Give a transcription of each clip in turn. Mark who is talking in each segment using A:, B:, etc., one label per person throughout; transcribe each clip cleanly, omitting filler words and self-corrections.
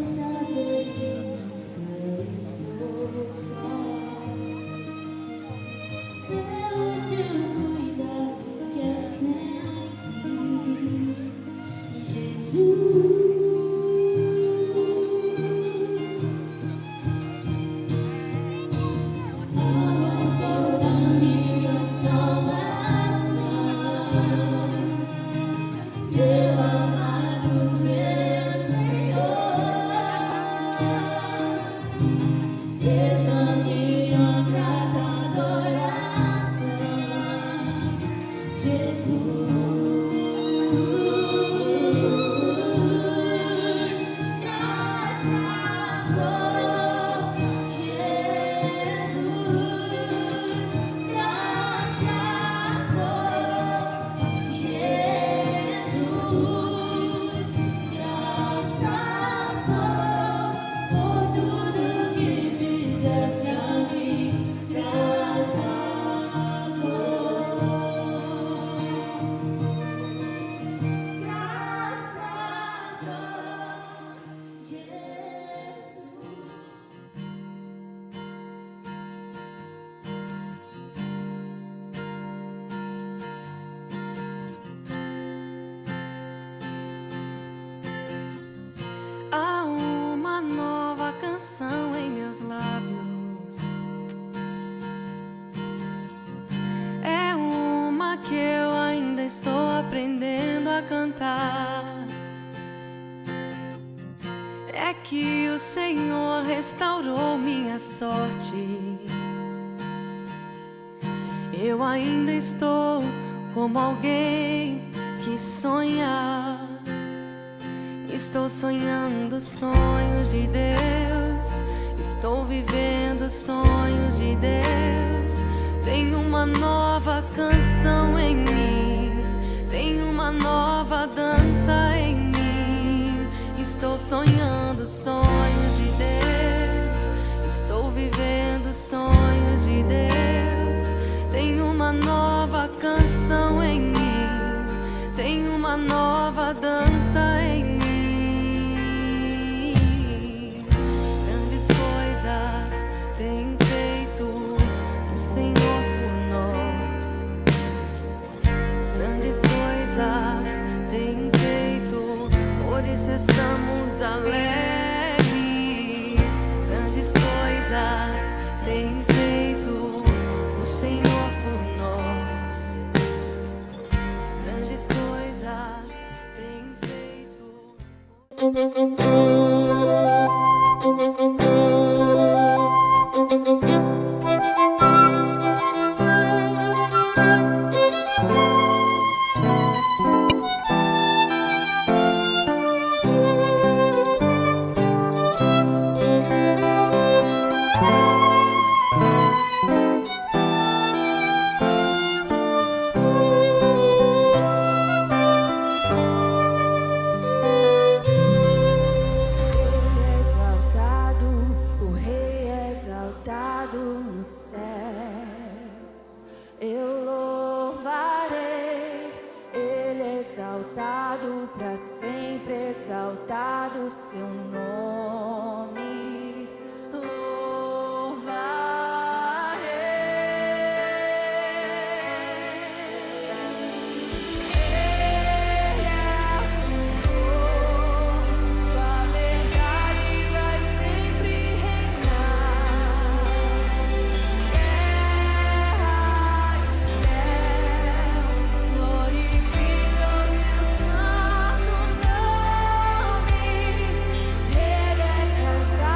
A: saber que nunca estou só. Pelo teu cuidado que é sempre, Jesus.
B: Há uma nova canção em meus lábios. É uma que eu ainda estou aprendendo a cantar. É que o Senhor restaurou minha sorte. Eu ainda estou como alguém que sonha. Estou sonhando sonhos de Deus. Estou vivendo sonhos de Deus. Tem uma nova canção em mim. Tem uma nova dança em mim. Estou sonhando sonhos de Deus. Estou vivendo sonhos de Deus. Tem uma nova canção em mim. Tem uma nova dança em mim. Grandes coisas tem feito o Senhor por nós. Grandes coisas tem feito, por isso estamos alegres. Grandes coisas tem feito o Senhor por nós. Grandes coisas tem feito.
A: Nos céus, eu louvarei, Ele é exaltado para sempre, exaltado o seu nome. Exaltado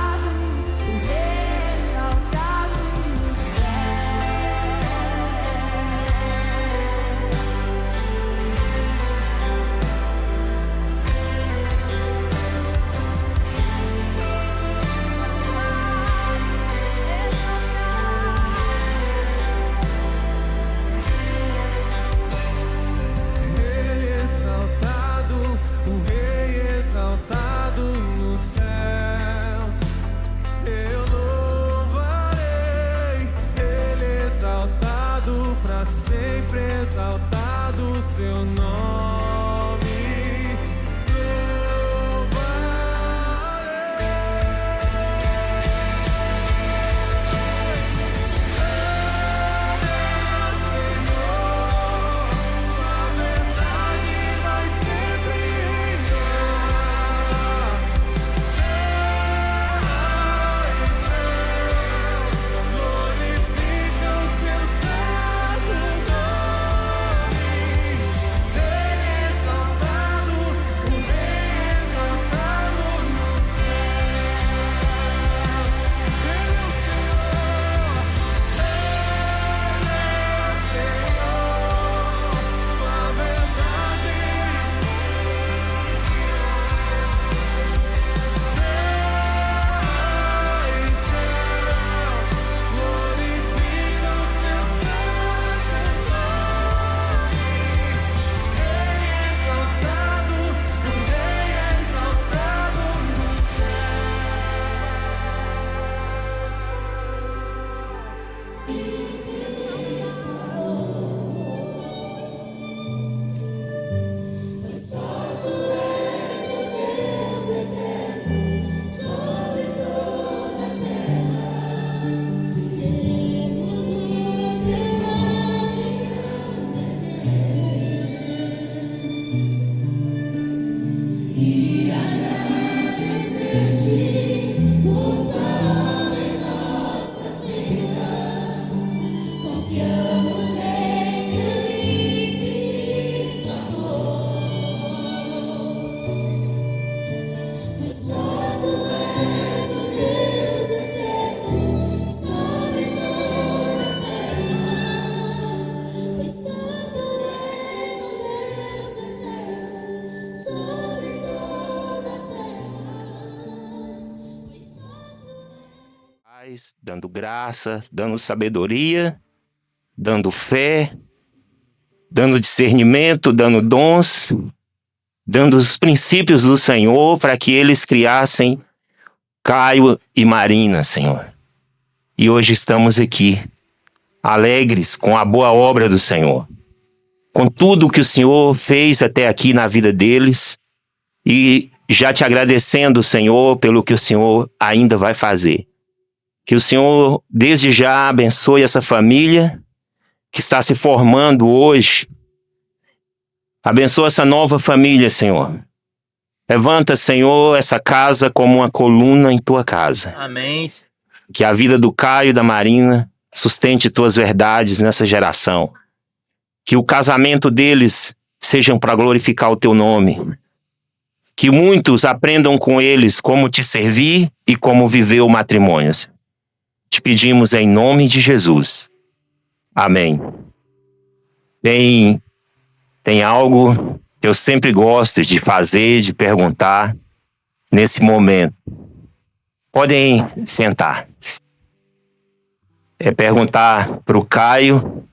C: paz, dando graça, dando sabedoria, dando fé, dando discernimento, dando dons, dando os princípios do Senhor para que eles criassem Caio e Marina, Senhor. E hoje estamos aqui, alegres com a boa obra do Senhor, com tudo que o Senhor fez até aqui na vida deles e já te agradecendo, Senhor, pelo que o Senhor ainda vai fazer. Que o Senhor, desde já, abençoe essa família que está se formando hoje. Abençoa essa nova família, Senhor. Levanta, Senhor, essa casa como uma coluna em tua casa.
D: Amém.
C: Que a vida do Caio e da Marina sustente tuas verdades nessa geração. Que o casamento deles sejam para glorificar o teu nome. Que muitos aprendam com eles como te servir e como viver o matrimônio. Te pedimos em nome de Jesus. Amém. Tem algo que eu sempre gosto de fazer, de perguntar nesse momento. Podem sentar. É perguntar para o Caio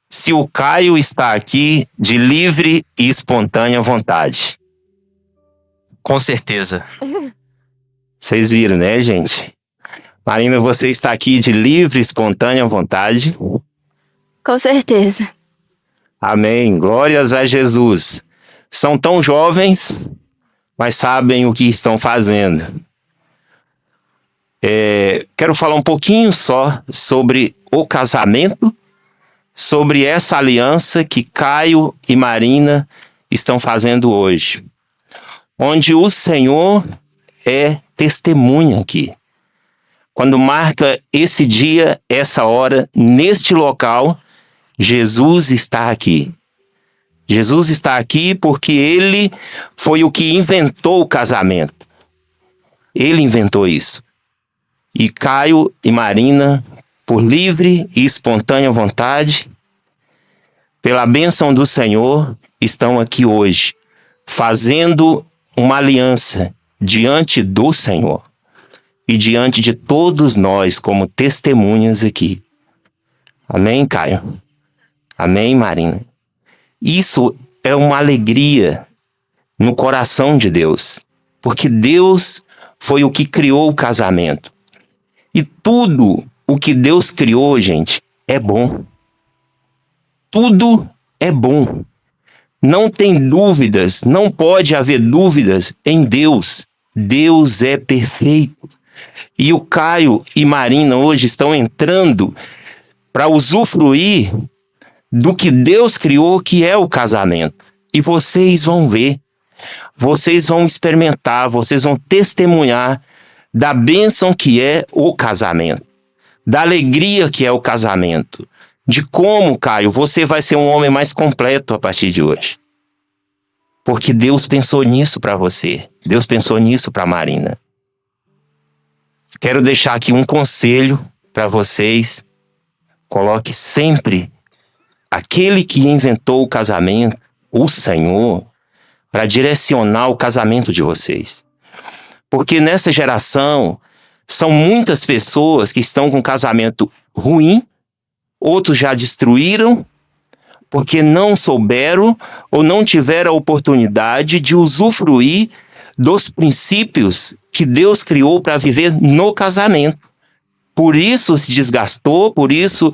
C: se o Caio está aqui de livre e espontânea vontade.
D: Com certeza.
C: Vocês viram, né, gente? Marina, você está aqui de livre e espontânea vontade?
A: Com certeza.
C: Amém. Glórias a Jesus. São tão jovens, mas sabem o que estão fazendo. Quero falar um pouquinho só sobre o casamento, sobre essa aliança que Caio e Marina estão fazendo hoje. Onde o Senhor é testemunha aqui. Quando marca esse dia, essa hora, neste local, Jesus está aqui. Jesus está aqui porque Ele foi o que inventou o casamento. Ele inventou isso. E Caio e Marina, por livre e espontânea vontade, pela bênção do Senhor, estão aqui hoje, fazendo uma aliança diante do Senhor e diante de todos nós como testemunhas aqui. Amém, Caio? Amém, Marina? Isso é uma alegria no coração de Deus, porque Deus foi o que criou o casamento. E tudo o que Deus criou, gente, é bom. Tudo é bom. Não tem dúvidas, não pode haver dúvidas em Deus. Deus é perfeito. E o Caio e Marina hoje estão entrando para usufruir do que Deus criou, que é o casamento. E vocês vão ver, vocês vão experimentar, vocês vão testemunhar da bênção que é o casamento, da alegria que é o casamento, de como, Caio, você vai ser um homem mais completo a partir de hoje. Porque Deus pensou nisso para você, Deus pensou nisso para Marina. Quero deixar aqui um conselho para vocês. Coloque sempre aquele que inventou o casamento, o Senhor, para direcionar o casamento de vocês. Porque nessa geração, são muitas pessoas que estão com casamento ruim, outros já destruíram, porque não souberam ou não tiveram a oportunidade de usufruir dos princípios que Deus criou para viver no casamento. Por isso se desgastou, por isso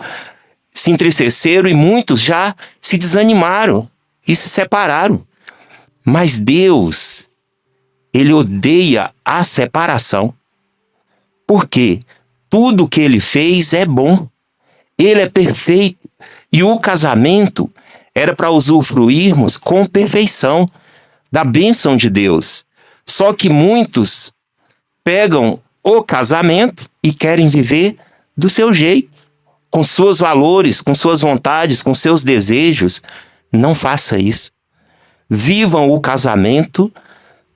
C: se entristeceram e muitos já se desanimaram e se separaram. Mas Deus, Ele odeia a separação. Porque tudo que Ele fez é bom. Ele é perfeito. E o casamento era para usufruirmos com perfeição da bênção de Deus. Só que muitos pegam o casamento e querem viver do seu jeito, com seus valores, com suas vontades, com seus desejos. Não faça isso. Vivam o casamento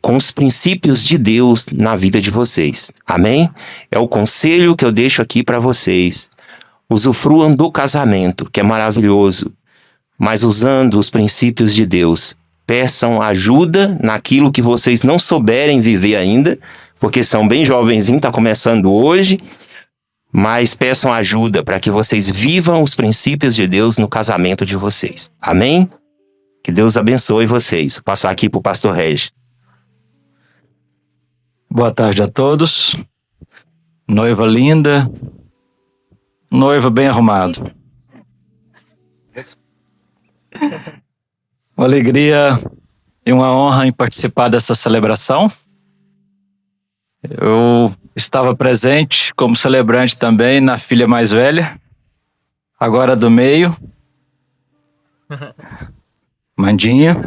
C: com os princípios de Deus na vida de vocês. Amém? É o conselho que eu deixo aqui para vocês. Usufruam do casamento, que é maravilhoso, mas usando os princípios de Deus. Peçam ajuda naquilo que vocês não souberem viver ainda, porque são bem jovenzinhos, está começando hoje, mas peçam ajuda para que vocês vivam os princípios de Deus no casamento de vocês. Amém? Que Deus abençoe vocês. Vou passar aqui para o pastor Regi.
E: Boa tarde a todos. Noiva linda, noivo bem arrumado. Uma alegria e uma honra em participar dessa celebração. Eu estava presente como celebrante também na filha mais velha, agora do meio. Mandinha,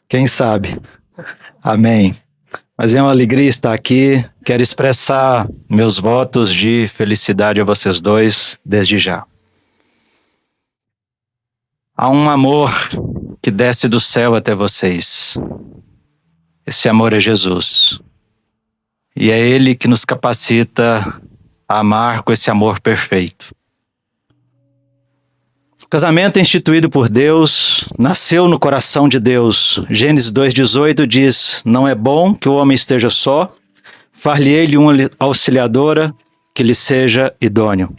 E: quem sabe? Amém. Mas é uma alegria estar aqui. Quero expressar meus votos de felicidade a vocês dois desde já. Há um amor que desce do céu até vocês. Esse amor é Jesus. E é Ele que nos capacita a amar com esse amor perfeito. O casamento é instituído por Deus, nasceu no coração de Deus. Gênesis 2,18 diz: não é bom que o homem esteja só, far-lhe-ei uma auxiliadora que lhe seja idôneo.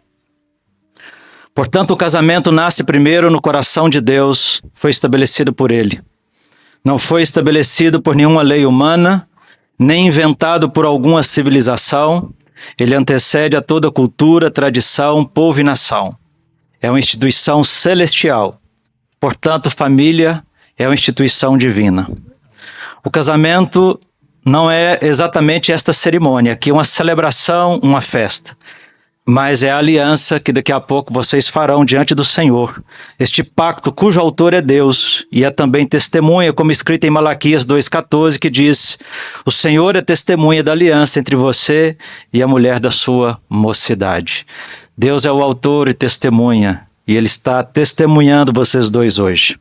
E: Portanto, o casamento nasce primeiro no coração de Deus, foi estabelecido por Ele. Não foi estabelecido por nenhuma lei humana, nem inventado por alguma civilização. Ele antecede a toda cultura, tradição, povo e nação. É uma instituição celestial. Portanto, família é uma instituição divina. O casamento não é exatamente esta cerimônia, aqui é uma celebração, uma festa. Mas é a aliança que daqui a pouco vocês farão diante do Senhor. Este pacto cujo autor é Deus e é também testemunha, como escrito em Malaquias 2,14, que diz: o Senhor é testemunha da aliança entre você e a mulher da sua mocidade. Deus é o autor e testemunha, e Ele está testemunhando vocês dois hoje.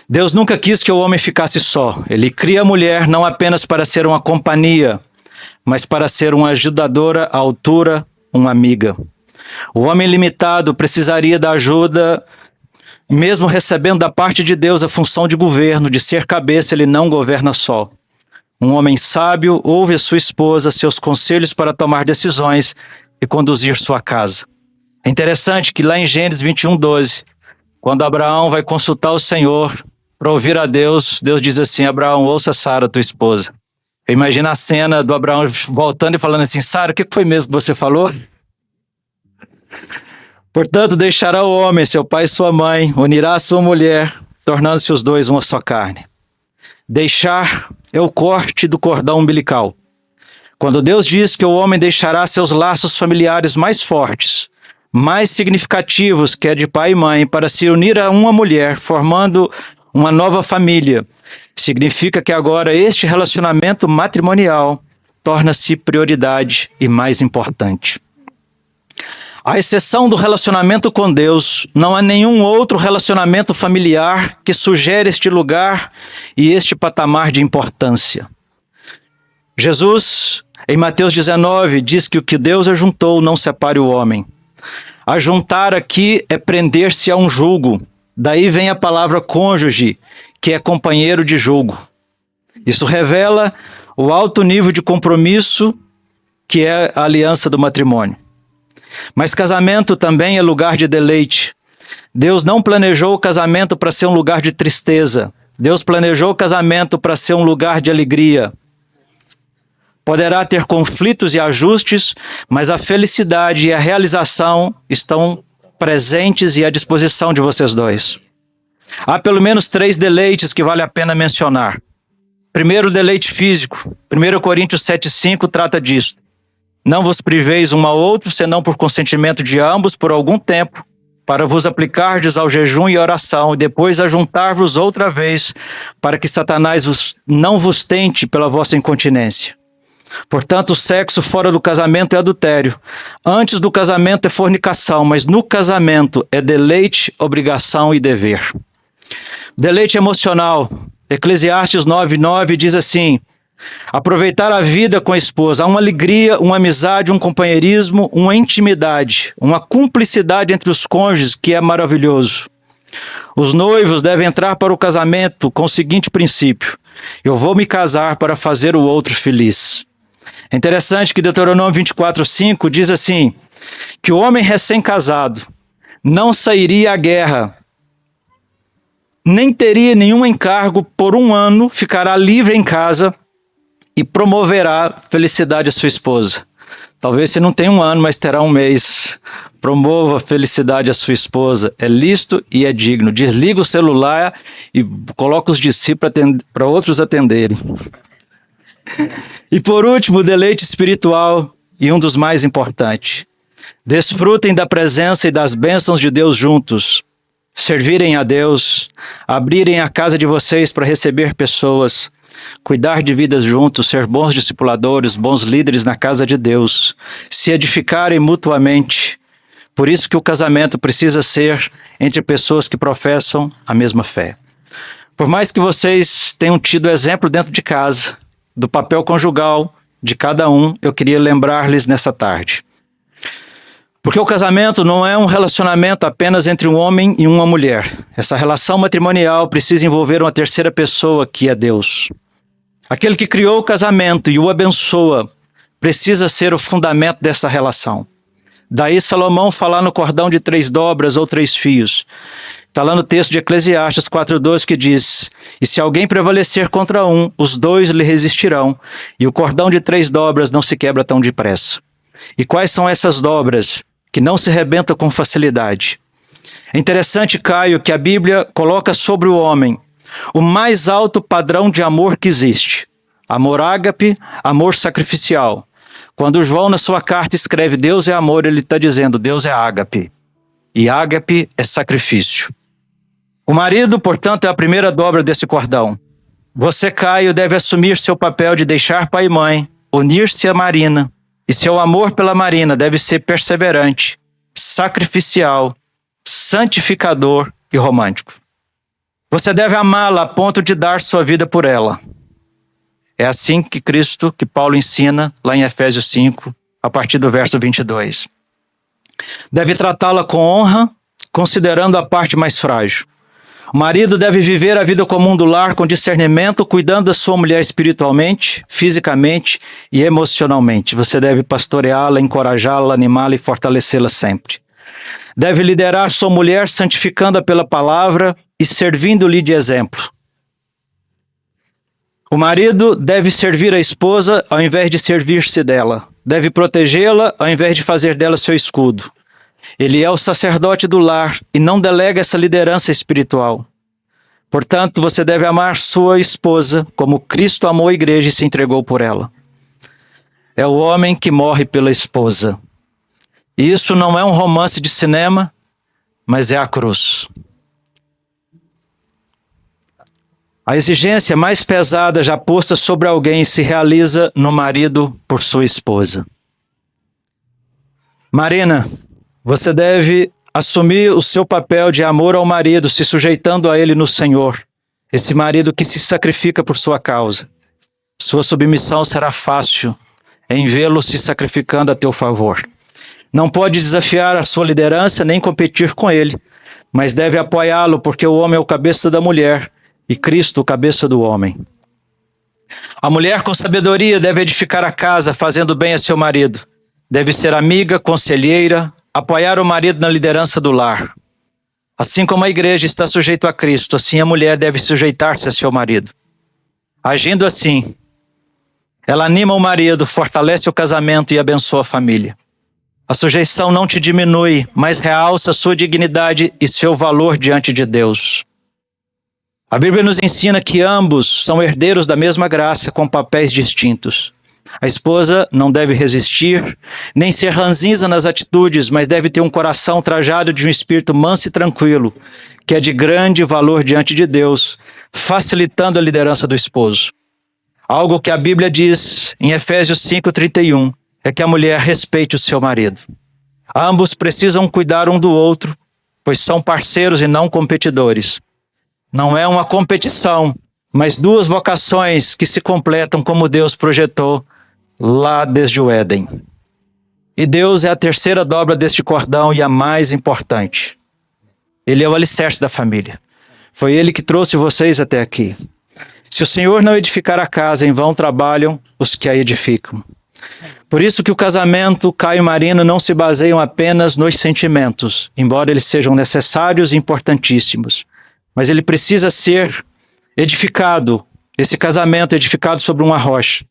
E: Deus nunca quis que o homem ficasse só. Ele cria a mulher não apenas para ser uma companhia, mas para ser uma ajudadora à altura, uma amiga. O homem limitado precisaria da ajuda, mesmo recebendo da parte de Deus a função de governo, de ser cabeça, ele não governa só. Um homem sábio ouve a sua esposa, seus conselhos para tomar decisões e conduzir sua casa. É interessante que lá em Gênesis 21:12, quando Abraão vai consultar o Senhor para ouvir a Deus, Deus diz assim: Abraão, ouça Sara, tua esposa. Eu imagino a cena do Abraão voltando e falando assim: Sara, o que foi mesmo que você falou? Portanto, deixará o homem, seu pai e sua mãe, unirá a sua mulher, tornando-se os dois uma só carne. Deixar é o corte do cordão umbilical. Quando Deus diz que o homem deixará seus laços familiares mais fortes, mais significativos, que é de pai e mãe, para se unir a uma mulher, formando uma nova família, significa que agora este relacionamento matrimonial torna-se prioridade e mais importante. À exceção do relacionamento com Deus, não há nenhum outro relacionamento familiar que sugere este lugar e este patamar de importância. Jesus, em Mateus 19, diz que o que Deus ajuntou não separe o homem. Ajuntar aqui é prender-se a um jugo. Daí vem a palavra cônjuge, que é companheiro de jugo. Isso revela o alto nível de compromisso que é a aliança do matrimônio. Mas casamento também é lugar de deleite. Deus não planejou o casamento para ser um lugar de tristeza. Deus planejou o casamento para ser um lugar de alegria. Poderá ter conflitos e ajustes, mas a felicidade e a realização estão presentes e à disposição de vocês dois. Há pelo menos 3 deleites que vale a pena mencionar. Primeiro, o deleite físico. 1 Coríntios 7,5 trata disso. Não vos priveis um ao outro, senão por consentimento de ambos, por algum tempo, para vos aplicardes ao jejum e oração, e depois ajuntar-vos outra vez, para que Satanás não vos tente pela vossa incontinência. Portanto, o sexo fora do casamento é adultério. Antes do casamento é fornicação, mas no casamento é deleite, obrigação e dever. Deleite emocional. Eclesiastes 9:9 diz assim: aproveitar a vida com a esposa, há uma alegria, uma amizade, um companheirismo, uma intimidade, uma cumplicidade entre os cônjuges que é maravilhoso. Os noivos devem entrar para o casamento com o seguinte princípio: eu vou me casar para fazer o outro feliz. É interessante que Deuteronômio 24:5 diz assim, que o homem recém-casado não sairia à guerra, nem teria nenhum encargo por 1 ano, ficará livre em casa e promoverá felicidade à sua esposa. Talvez você não tenha 1 ano, mas terá 1 mês. Promova felicidade à sua esposa. É lícito e é digno. Desliga o celular e coloca os discípulos para outros atenderem. E por último, o deleite espiritual e um dos mais importantes. Desfrutem da presença e das bênçãos de Deus juntos. Servirem a Deus, abrirem a casa de vocês para receber pessoas, cuidar de vidas juntos, ser bons discipuladores, bons líderes na casa de Deus, se edificarem mutuamente. Por isso que o casamento precisa ser entre pessoas que professam a mesma fé. Por mais que vocês tenham tido exemplo dentro de casa, do papel conjugal de cada um, eu queria lembrar-lhes nessa tarde. Porque o casamento não é um relacionamento apenas entre um homem e uma mulher. Essa relação matrimonial precisa envolver uma terceira pessoa, que é Deus. Aquele que criou o casamento e o abençoa precisa ser o fundamento dessa relação. Daí Salomão falar no cordão de 3 dobras ou 3 fios. Está lá no texto de Eclesiastes 4:2 que diz: e se alguém prevalecer contra um, os 2 lhe resistirão, e o cordão de 3 dobras não se quebra tão depressa. E quais são essas dobras que não se rebentam com facilidade? É interessante, Caio, que a Bíblia coloca sobre o homem o mais alto padrão de amor que existe. Amor ágape, amor sacrificial. Quando João na sua carta escreve Deus é amor, ele está dizendo Deus é ágape. E ágape é sacrifício. O marido, portanto, é a primeira dobra desse cordão. Você, Caio, deve assumir seu papel de deixar pai e mãe, unir-se a Marina. E seu amor pela Marina deve ser perseverante, sacrificial, santificador e romântico. Você deve amá-la a ponto de dar sua vida por ela. É assim que Paulo ensina lá em Efésios 5, a partir do verso 22. Deve tratá-la com honra, considerando a parte mais frágil. O marido deve viver a vida comum do lar com discernimento, cuidando da sua mulher espiritualmente, fisicamente e emocionalmente. Você deve pastoreá-la, encorajá-la, animá-la e fortalecê-la sempre. Deve liderar sua mulher, santificando-a pela palavra e servindo-lhe de exemplo. O marido deve servir a esposa ao invés de servir-se dela. Deve protegê-la ao invés de fazer dela seu escudo. Ele é o sacerdote do lar e não delega essa liderança espiritual. Portanto, você deve amar sua esposa como Cristo amou a igreja e se entregou por ela. É o homem que morre pela esposa. E isso não é um romance de cinema, mas é a cruz. A exigência mais pesada já posta sobre alguém se realiza no marido por sua esposa. Marina, você deve assumir o seu papel de amor ao marido, se sujeitando a ele no Senhor. Esse marido que se sacrifica por sua causa. Sua submissão será fácil em vê-lo se sacrificando a teu favor. Não pode desafiar a sua liderança nem competir com ele, mas deve apoiá-lo porque o homem é o cabeça da mulher e Cristo o cabeça do homem. A mulher com sabedoria deve edificar a casa, fazendo bem a seu marido. Deve ser amiga, conselheira, apoiar o marido na liderança do lar. Assim como a igreja está sujeita a Cristo, assim a mulher deve sujeitar-se a seu marido. Agindo assim, ela anima o marido, fortalece o casamento e abençoa a família. A sujeição não te diminui, mas realça sua dignidade e seu valor diante de Deus. A Bíblia nos ensina que ambos são herdeiros da mesma graça com papéis distintos. A esposa não deve resistir, nem ser ranzinza nas atitudes, mas deve ter um coração trajado de um espírito manso e tranquilo, que é de grande valor diante de Deus, facilitando a liderança do esposo. Algo que a Bíblia diz em Efésios 5:31 é que a mulher respeite o seu marido. Ambos precisam cuidar um do outro, pois são parceiros e não competidores. Não é uma competição, mas 2 vocações que se completam como Deus projetou lá desde o Éden. E Deus é a terceira dobra deste cordão e a mais importante. Ele é o alicerce da família. Foi Ele que trouxe vocês até aqui. Se o Senhor não edificar a casa, em vão trabalham os que a edificam. Por isso que o casamento, Caio e Marina, não se baseiam apenas nos sentimentos, embora eles sejam necessários e importantíssimos. Mas ele precisa ser edificado, esse casamento edificado sobre uma rocha.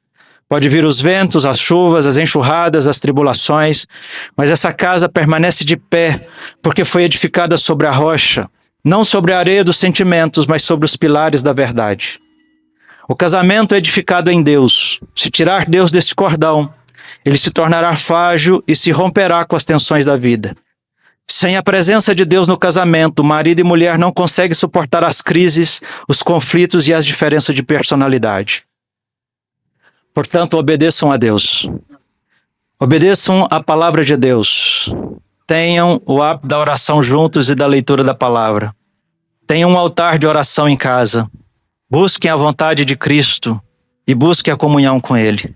E: Pode vir os ventos, as chuvas, as enxurradas, as tribulações, mas essa casa permanece de pé, porque foi edificada sobre a rocha, não sobre a areia dos sentimentos, mas sobre os pilares da verdade. O casamento é edificado em Deus. Se tirar Deus desse cordão, ele se tornará frágil e se romperá com as tensões da vida. Sem a presença de Deus no casamento, marido e mulher não conseguem suportar as crises, os conflitos e as diferenças de personalidade. Portanto, obedeçam a Deus. Obedeçam a palavra de Deus. Tenham o hábito da oração juntos e da leitura da palavra. Tenham um altar de oração em casa. Busquem a vontade de Cristo e busquem a comunhão com Ele.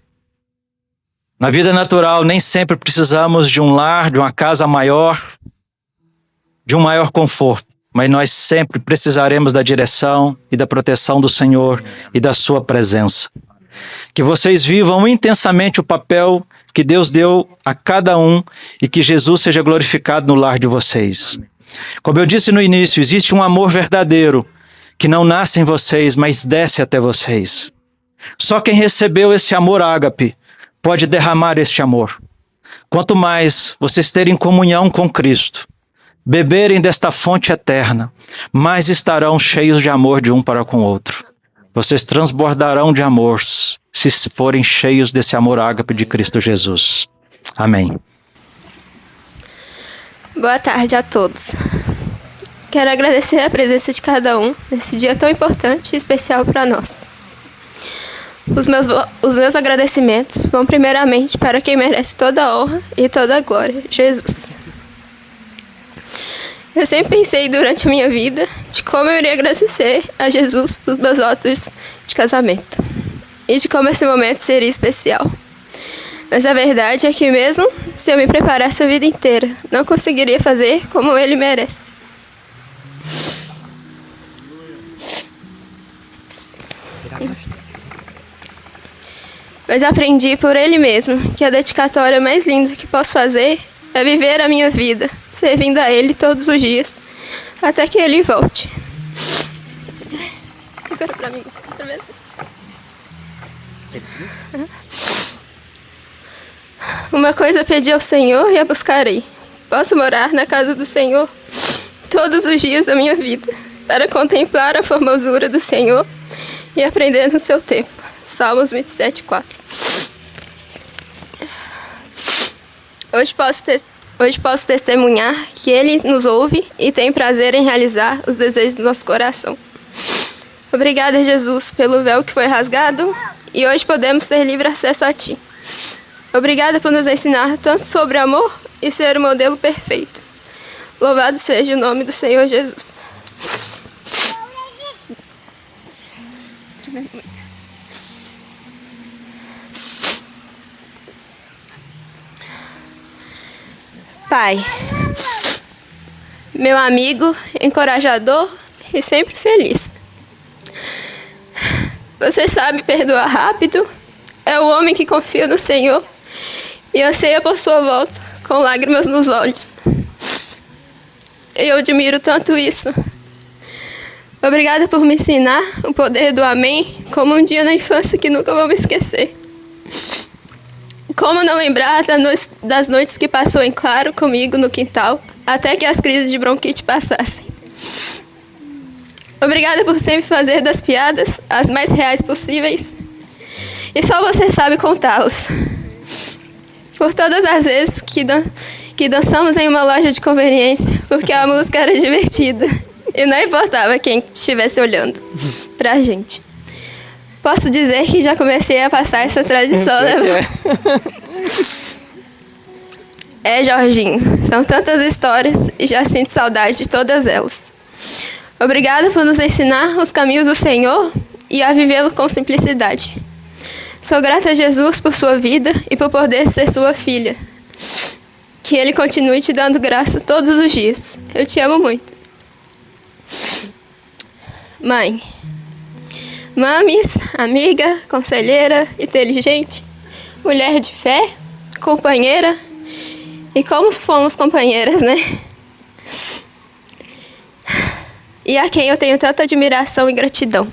E: Na vida natural, nem sempre precisamos de um lar, de uma casa maior, de um maior conforto, mas nós sempre precisaremos da direção e da proteção do Senhor e da sua presença. Que vocês vivam intensamente o papel que Deus deu a cada um e que Jesus seja glorificado no lar de vocês. Como eu disse no início, existe um amor verdadeiro que não nasce em vocês, mas desce até vocês. Só quem recebeu esse amor ágape pode derramar este amor. Quanto mais vocês terem comunhão com Cristo, beberem desta fonte eterna, mais estarão cheios de amor de um para com o outro. Vocês transbordarão de amor se forem cheios desse amor ágape de Cristo Jesus. Amém.
F: Boa tarde a todos. Quero agradecer a presença de cada um nesse dia tão importante e especial para nós. Os meus agradecimentos vão primeiramente para quem merece toda a honra e toda a glória, Jesus. Eu sempre pensei durante a minha vida de como eu iria agradecer a Jesus dos meus votos de casamento e de como esse momento seria especial. Mas a verdade é que mesmo se eu me preparasse a vida inteira, não conseguiria fazer como ele merece. Mas aprendi por ele mesmo que a dedicatória mais linda que posso fazer é viver a minha vida, servindo a ele todos os dias, até que ele volte. Segura pra mim. Uma coisa pedi ao Senhor e a buscarei. Posso morar na casa do Senhor todos os dias da minha vida, para contemplar a formosura do Senhor e aprender no seu templo. Salmos 27:4. Hoje posso testemunhar que Ele nos ouve e tem prazer em realizar os desejos do nosso coração. Obrigada, Jesus, pelo véu que foi rasgado e hoje podemos ter livre acesso a Ti. Obrigada por nos ensinar tanto sobre amor e ser o modelo perfeito. Louvado seja o nome do Senhor Jesus. Pai, meu amigo, encorajador e sempre feliz. Você sabe perdoar rápido, é o homem que confia no Senhor e anseia por sua volta com lágrimas nos olhos. Eu admiro tanto isso. Obrigada por me ensinar o poder do amém, como um dia na infância que nunca vou me esquecer. Como não lembrar das noites que passou em claro comigo no quintal, até que as crises de bronquite passassem. Obrigada por sempre fazer das piadas as mais reais possíveis. E só você sabe contá-las. Por todas as vezes que dançamos em uma loja de conveniência, porque a música era divertida e não importava quem estivesse olhando pra gente. Posso dizer que já comecei a passar essa tradição, né? Jorginho, são tantas histórias e já sinto saudade de todas elas. Obrigada por nos ensinar os caminhos do Senhor e a vivê-lo com simplicidade. Sou grata a Jesus por sua vida e por poder ser sua filha. Que Ele continue te dando graça todos os dias. Eu te amo muito. Mãe, mames, amiga, conselheira, inteligente, mulher de fé, companheira, e como fomos companheiras, né? E a quem eu tenho tanta admiração e gratidão.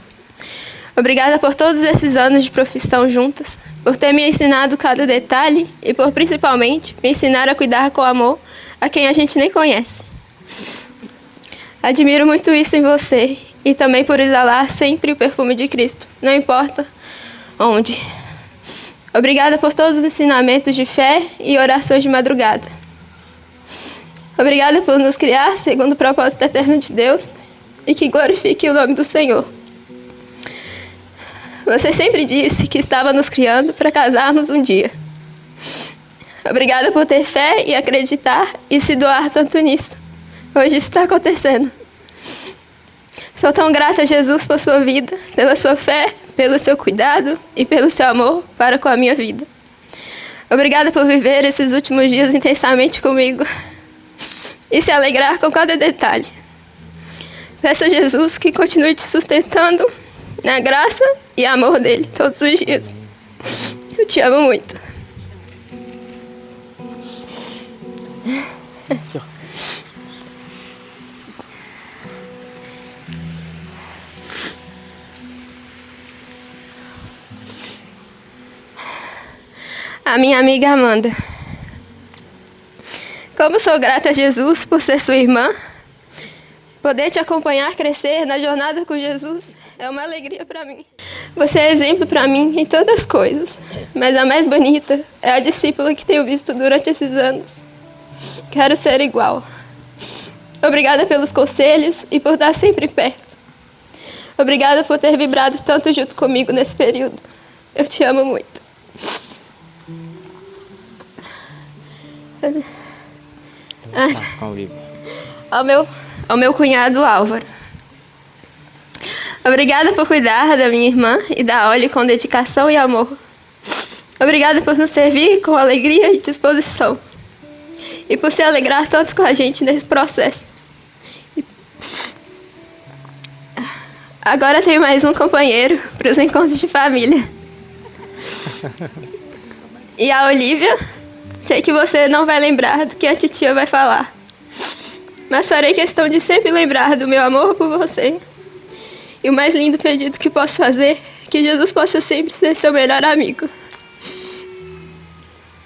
F: Obrigada por todos esses anos de profissão juntas, por ter me ensinado cada detalhe e por, principalmente, me ensinar a cuidar com amor a quem a gente nem conhece. Admiro muito isso em você e também por exalar sempre o perfume de Cristo, não importa onde. Obrigada por todos os ensinamentos de fé e orações de madrugada. Obrigada por nos criar segundo o propósito eterno de Deus e que glorifique o nome do Senhor. Você sempre disse que estava nos criando para casarmos um dia. Obrigada por ter fé e acreditar e se doar tanto nisso. Hoje isso está acontecendo. Sou tão grata a Jesus por sua vida, pela sua fé, pelo seu cuidado e pelo seu amor para com a minha vida. Obrigada por viver esses últimos dias intensamente comigo e se alegrar com cada detalhe. Peço a Jesus que continue te sustentando na graça e amor dele todos os dias. Eu te amo muito. A minha amiga Amanda. Como sou grata a Jesus por ser sua irmã, poder te acompanhar crescer na jornada com Jesus é uma alegria para mim. Você é exemplo para mim em tantas coisas, mas a mais bonita é a discípula que tenho visto durante esses anos. Quero ser igual. Obrigada pelos conselhos e por estar sempre perto. Obrigada por ter vibrado tanto junto comigo nesse período. Eu te amo muito. Ao meu cunhado Álvaro. Obrigada por cuidar da minha irmã e da Oli com dedicação e amor. Obrigada por nos servir com alegria e disposição. E por se alegrar tanto com a gente nesse processo. Agora tenho mais um companheiro para os encontros de família. E a Olivia, sei que você não vai lembrar do que a titia vai falar. Mas farei questão de sempre lembrar do meu amor por você. E o mais lindo pedido que posso fazer é que Jesus possa sempre ser seu melhor amigo.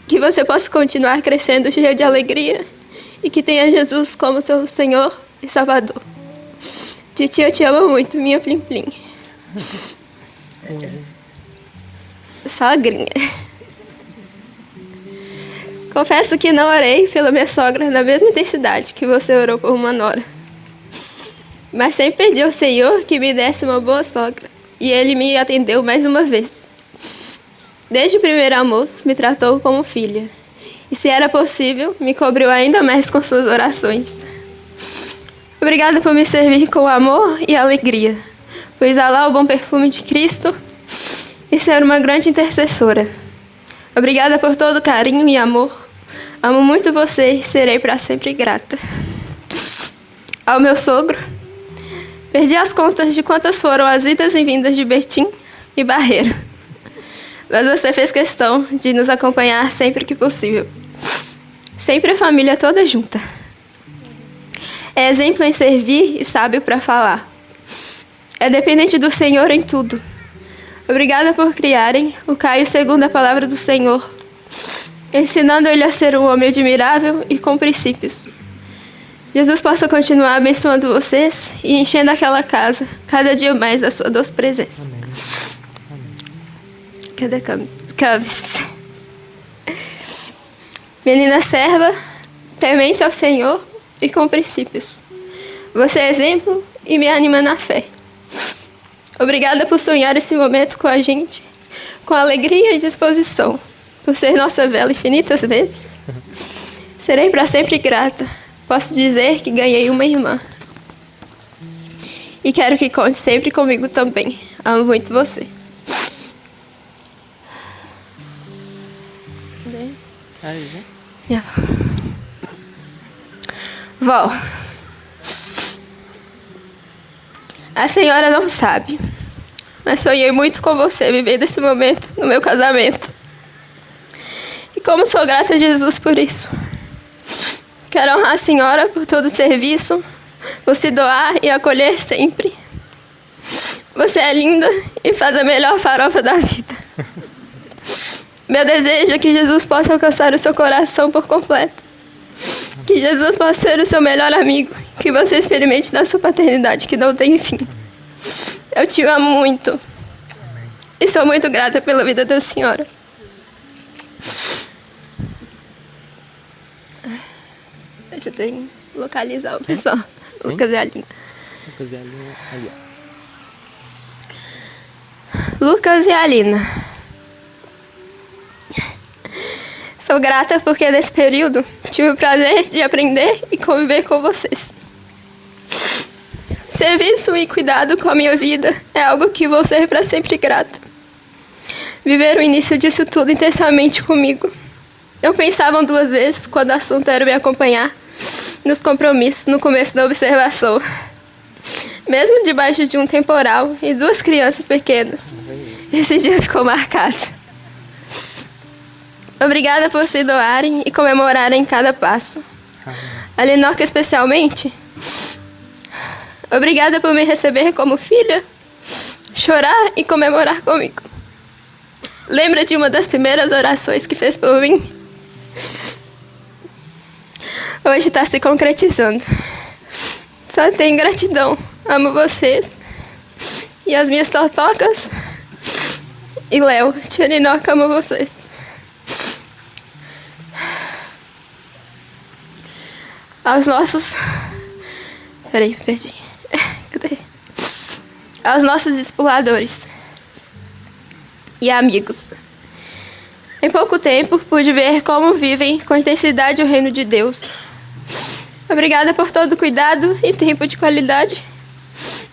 F: Que você possa continuar crescendo cheio de alegria e que tenha Jesus como seu Senhor e Salvador. Titia, eu te amo muito, minha Plim Plim. Sogrinha. Confesso que não orei pela minha sogra na mesma intensidade que você orou por uma nora. Mas sempre pedi ao Senhor que me desse uma boa sogra. E Ele me atendeu mais uma vez. Desde o primeiro almoço, me tratou como filha. E se era possível, me cobriu ainda mais com suas orações. Obrigada por me servir com amor e alegria. Por exalar o bom perfume de Cristo e ser uma grande intercessora. Obrigada por todo o carinho e amor. Amo muito você e serei para sempre grata. Ao meu sogro, perdi as contas de quantas foram as idas e vindas de Betim e Barreiro. Mas você fez questão de nos acompanhar sempre que possível. Sempre a família toda junta. É exemplo em servir e sábio para falar. É dependente do Senhor em tudo. Obrigada por criarem o Caio segundo a palavra do Senhor, ensinando ele a ser um homem admirável e com princípios. Jesus possa continuar abençoando vocês e enchendo aquela casa cada dia mais da sua doce presença. Cadê Camis? Menina serva, temente ao Senhor e com princípios. Você é exemplo e me anima na fé. Obrigada por sonhar esse momento com a gente, com alegria e disposição, por ser nossa vela infinitas vezes. Serei para sempre grata. Posso dizer que ganhei uma irmã. E quero que conte sempre comigo também. Amo muito você. Minha avó. Vó, a senhora não sabe, mas sonhei muito com você vivendo esse momento no meu casamento. Como sou grata a Jesus por isso. Quero honrar a senhora por todo o serviço, por se doar e acolher sempre. Você é linda e faz a melhor farofa da vida. Meu desejo é que Jesus possa alcançar o seu coração por completo. Que Jesus possa ser o seu melhor amigo. Que você experimente da sua paternidade que não tem fim. Eu te amo muito. E sou muito grata pela vida da senhora. Deixa eu ter que localizar o pessoal. Lucas e Alina. Lucas e Alina. Sou grata porque nesse período tive o prazer de aprender e conviver com vocês. Serviço e cuidado com a minha vida é algo que vou ser para sempre grata. Viver o início disso tudo intensamente comigo. Não pensavam duas vezes quando o assunto era me acompanhar nos compromissos no começo da observação. Mesmo debaixo de um temporal e 2 crianças pequenas, esse dia ficou marcado. Obrigada por se doarem e comemorarem cada passo. A Lenoca especialmente. Obrigada por me receber como filha, chorar e comemorar comigo. Lembra de uma das primeiras orações que fez por mim? Hoje está se concretizando. Só tenho gratidão. Amo vocês. E as minhas totocas. E Léo, tia Linoca, amo vocês. Aos nossos... Peraí, perdi. Cadê? Aos nossos discipuladores e amigos. Em pouco tempo, pude ver como vivem com intensidade o reino de Deus. Obrigada por todo o cuidado e tempo de qualidade,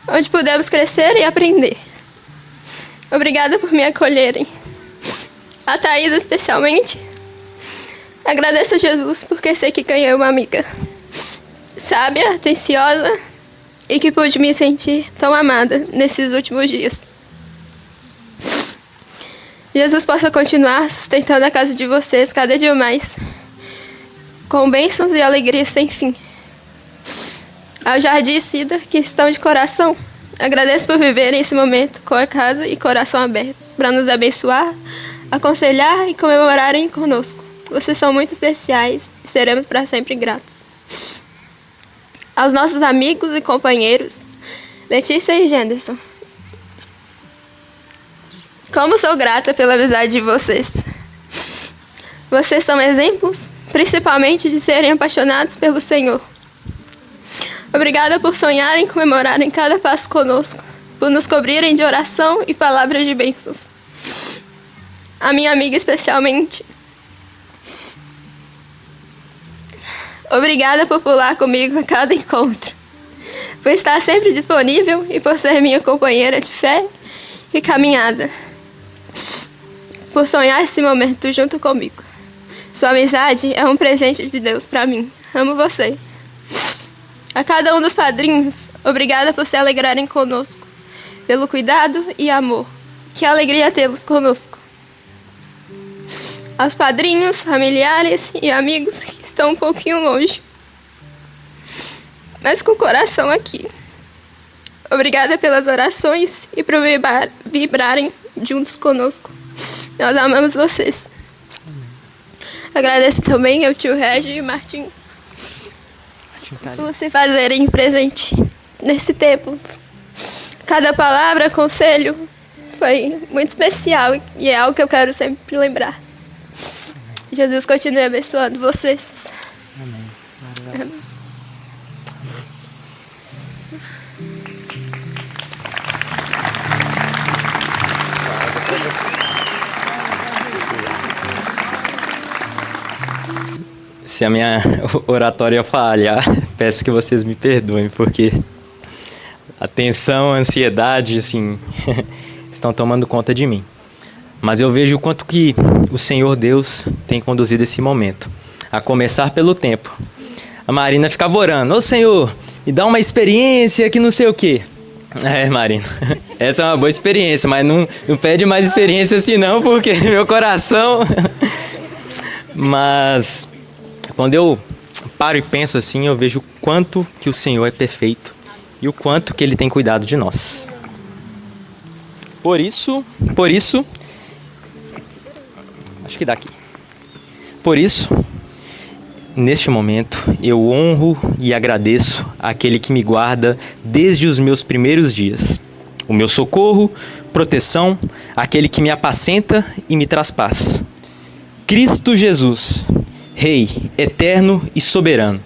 F: onde pudemos crescer e aprender. Obrigada por me acolherem. A Thaís, especialmente. Agradeço a Jesus porque sei que ganhei uma amiga sábia, atenciosa e que pude me sentir tão amada nesses últimos dias. Jesus possa continuar sustentando a casa de vocês cada dia mais, com bênçãos e alegrias sem fim. Ao Jardim e Cida, que estão de coração, agradeço por viverem esse momento com a casa e coração abertos, para nos abençoar, aconselhar e comemorarem conosco. Vocês são muito especiais e seremos para sempre gratos. Aos nossos amigos e companheiros, Letícia e Genderson. Como sou grata pela amizade de vocês. Vocês são exemplos, principalmente de serem apaixonados pelo Senhor. Obrigada por sonharem e comemorarem cada passo conosco, por nos cobrirem de oração e palavras de bênçãos. A minha amiga especialmente. Obrigada por pular comigo a cada encontro, por estar sempre disponível e por ser minha companheira de fé e caminhada, por sonhar esse momento junto comigo. Sua amizade é um presente de Deus para mim. Amo você. A cada um dos padrinhos, obrigada por se alegrarem conosco, pelo cuidado e amor. Que alegria tê-los conosco. Aos padrinhos, familiares e amigos que estão um pouquinho longe, mas com o coração aqui. Obrigada pelas orações e por vibrarem juntos conosco. Nós amamos vocês. Agradeço também ao tio Regi e Martim por se fazerem presente nesse tempo. Cada palavra, conselho foi muito especial e é algo que eu quero sempre lembrar. Jesus continue abençoando vocês. Amém. Amém.
E: Se a minha oratória falhar, peço que vocês me perdoem, porque a tensão, a ansiedade, assim, estão tomando conta de mim. Mas eu vejo o quanto que o Senhor Deus tem conduzido esse momento. A começar pelo tempo. A Marina ficava orando: ô Senhor, me dá uma experiência que não sei o quê. É, Marina, essa é uma boa experiência, mas não pede mais experiência assim não, porque meu coração...
D: Mas quando eu paro e penso assim, eu vejo o quanto que o Senhor é perfeito e o quanto que Ele tem cuidado de nós. Por isso, acho que dá aqui. Por isso, neste momento, eu honro e agradeço àquele que me guarda desde os meus primeiros dias. O meu socorro, proteção, aquele que me apacenta e me traz paz. Cristo Jesus, Rei, eterno e soberano.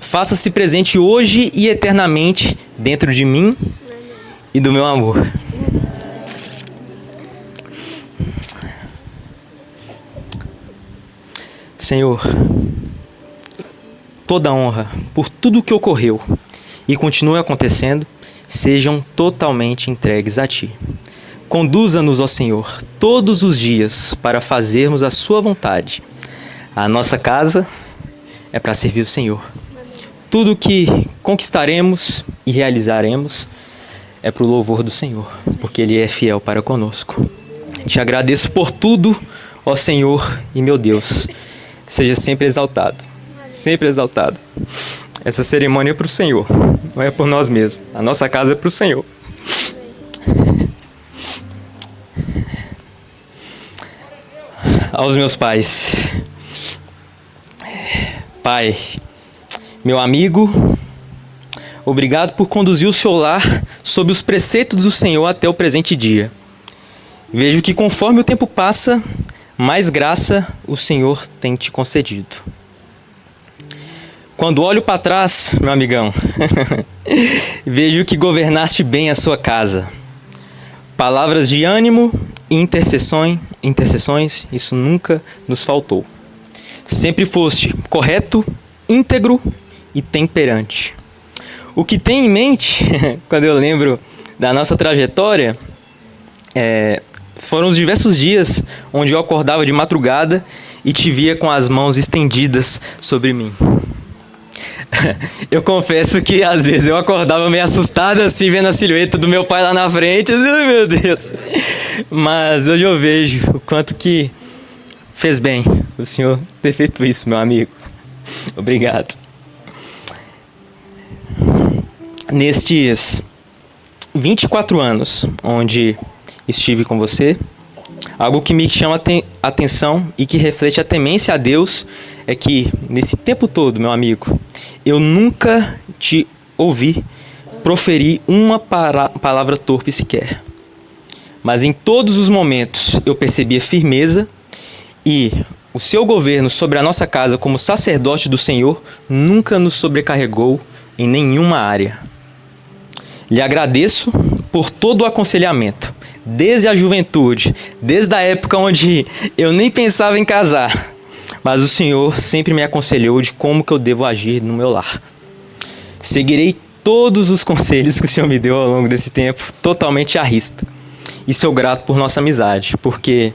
D: Faça-se presente hoje e eternamente dentro de mim e do meu amor. Senhor, toda a honra por tudo o que ocorreu e continue acontecendo, sejam totalmente entregues a Ti. Conduza-nos, ó Senhor, todos os dias para fazermos a Sua vontade. A nossa casa é para servir o Senhor. Tudo que conquistaremos e realizaremos é para o louvor do Senhor, porque Ele é fiel para conosco. Te agradeço por tudo, ó Senhor e meu Deus. Seja sempre exaltado, sempre exaltado. Essa cerimônia é para o Senhor, não é por nós mesmos. A nossa casa é para o Senhor. Aos meus pais. Pai, meu amigo, obrigado por conduzir o seu lar sob os preceitos do Senhor até o presente dia. Vejo que conforme o tempo passa, mais graça o Senhor tem te concedido. Quando olho para trás, meu amigão, vejo que governaste bem a sua casa. Palavras de ânimo e intercessões, isso nunca nos faltou. Sempre foste correto, íntegro e temperante. O que tenho em mente, quando eu lembro da nossa trajetória, foram os diversos dias onde eu acordava de madrugada e te via com as mãos estendidas sobre mim. Eu confesso que às vezes eu acordava meio assustado assim, vendo a silhueta do meu pai lá na frente. Ai, meu Deus! Mas hoje eu vejo o quanto que fez bem o Senhor ter feito isso, meu amigo. Obrigado. Nestes 24 anos onde estive com você, algo que me chama a atenção e que reflete a temência a Deus é que, nesse tempo todo, meu amigo, eu nunca te ouvi proferir uma palavra torpe sequer. Mas em todos os momentos eu percebia firmeza e o seu governo sobre a nossa casa como sacerdote do Senhor nunca nos sobrecarregou em nenhuma área. Lhe agradeço por todo o aconselhamento, desde a juventude, desde a época onde eu nem pensava em casar, mas o Senhor sempre me aconselhou de como que eu devo agir no meu lar. Seguirei todos os conselhos que o Senhor me deu ao longo desse tempo, totalmente à risca. E sou grato por nossa amizade, porque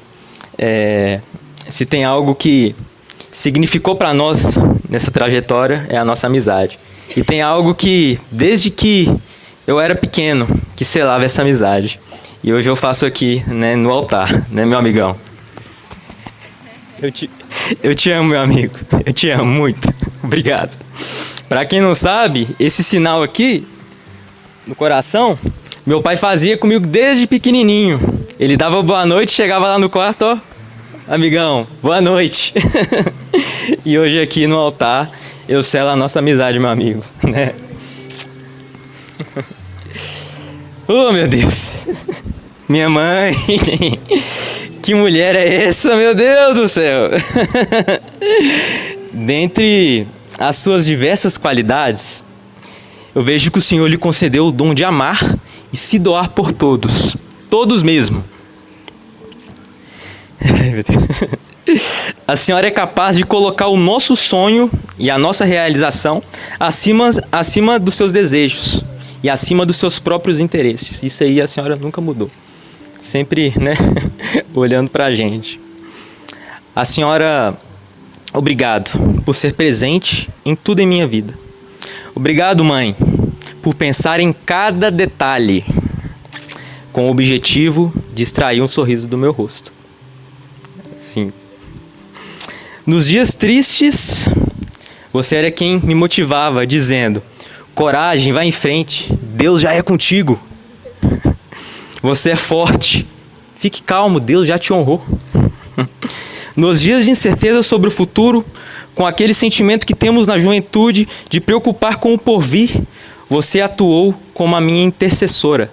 D: se tem algo que significou para nós nessa trajetória, é a nossa amizade. E tem algo que, desde que eu era pequeno, que selava essa amizade. E hoje eu faço aqui, né, no altar, né, meu amigão? Eu te amo, meu amigo. Eu te amo muito. Obrigado. Para quem não sabe, esse sinal aqui, no coração, meu pai fazia comigo desde pequenininho. Ele dava boa noite, chegava lá no quarto, ó, amigão, boa noite. E hoje aqui no altar, eu selo a nossa amizade, meu amigo, né? Oh, meu Deus. Minha mãe. Que mulher é essa, meu Deus do céu? Dentre as suas diversas qualidades, eu vejo que o Senhor lhe concedeu o dom de amar e se doar por todos. Todos mesmo. Ai, meu Deus. A senhora é capaz de colocar o nosso sonho e a nossa realização acima dos seus desejos e acima dos seus próprios interesses. Isso aí a senhora nunca mudou. Sempre, né, olhando pra gente. A senhora, obrigado por ser presente em tudo em minha vida. Obrigado, mãe, por pensar em cada detalhe com o objetivo de extrair um sorriso do meu rosto. Sim. Nos dias tristes, você era quem me motivava, dizendo: coragem, vai em frente, Deus já é contigo. Você é forte, fique calmo, Deus já te honrou. Nos dias de incerteza sobre o futuro, com aquele sentimento que temos na juventude de preocupar com o porvir, você atuou como a minha intercessora,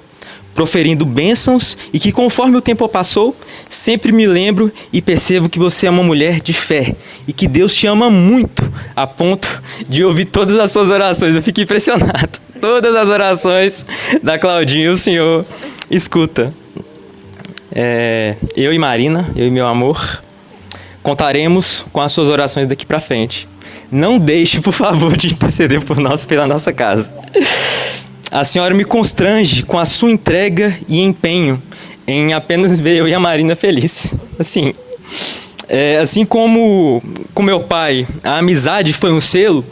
D: proferindo bênçãos e que, conforme o tempo passou, sempre me lembro e percebo que você é uma mulher de fé e que Deus te ama muito, a ponto de ouvir todas as suas orações. Eu fico impressionado. Todas as orações da Claudinha, o Senhor escuta. Eu e Marina, eu e meu amor, contaremos com as suas orações daqui para frente. Não deixe, por favor, de interceder por nós pela nossa casa. A senhora me constrange com a sua entrega e empenho em apenas ver eu e a Marina felizes. Assim como com meu pai, a amizade foi um selo,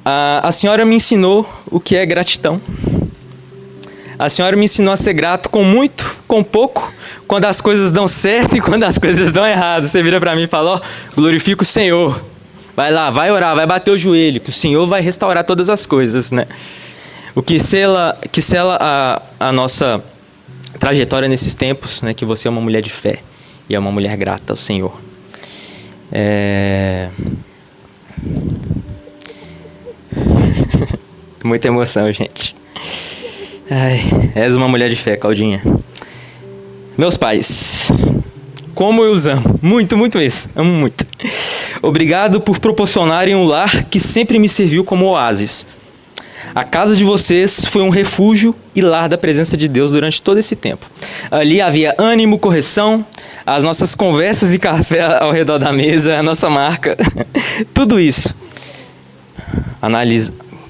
D: a senhora me ensinou o que é gratidão. A senhora me ensinou a ser grato com muito, com pouco, quando as coisas dão certo e quando as coisas dão errado. Você vira para mim e fala: glorifica o Senhor. Vai lá, vai orar, vai bater o joelho, que o Senhor vai restaurar todas as coisas, né? O que sela a nossa trajetória nesses tempos, né? Que você é uma mulher de fé e é uma mulher grata ao Senhor. Muita emoção, gente. Ai, és uma mulher de fé, Claudinha. Meus pais, como eu os amo. Muito, muito mesmo. Amo muito. Obrigado por proporcionarem um lar que sempre me serviu como oásis. A casa de vocês foi um refúgio e lar da presença de Deus durante todo esse tempo. Ali havia ânimo, correção, as nossas conversas e café ao redor da mesa, a nossa marca. Tudo isso.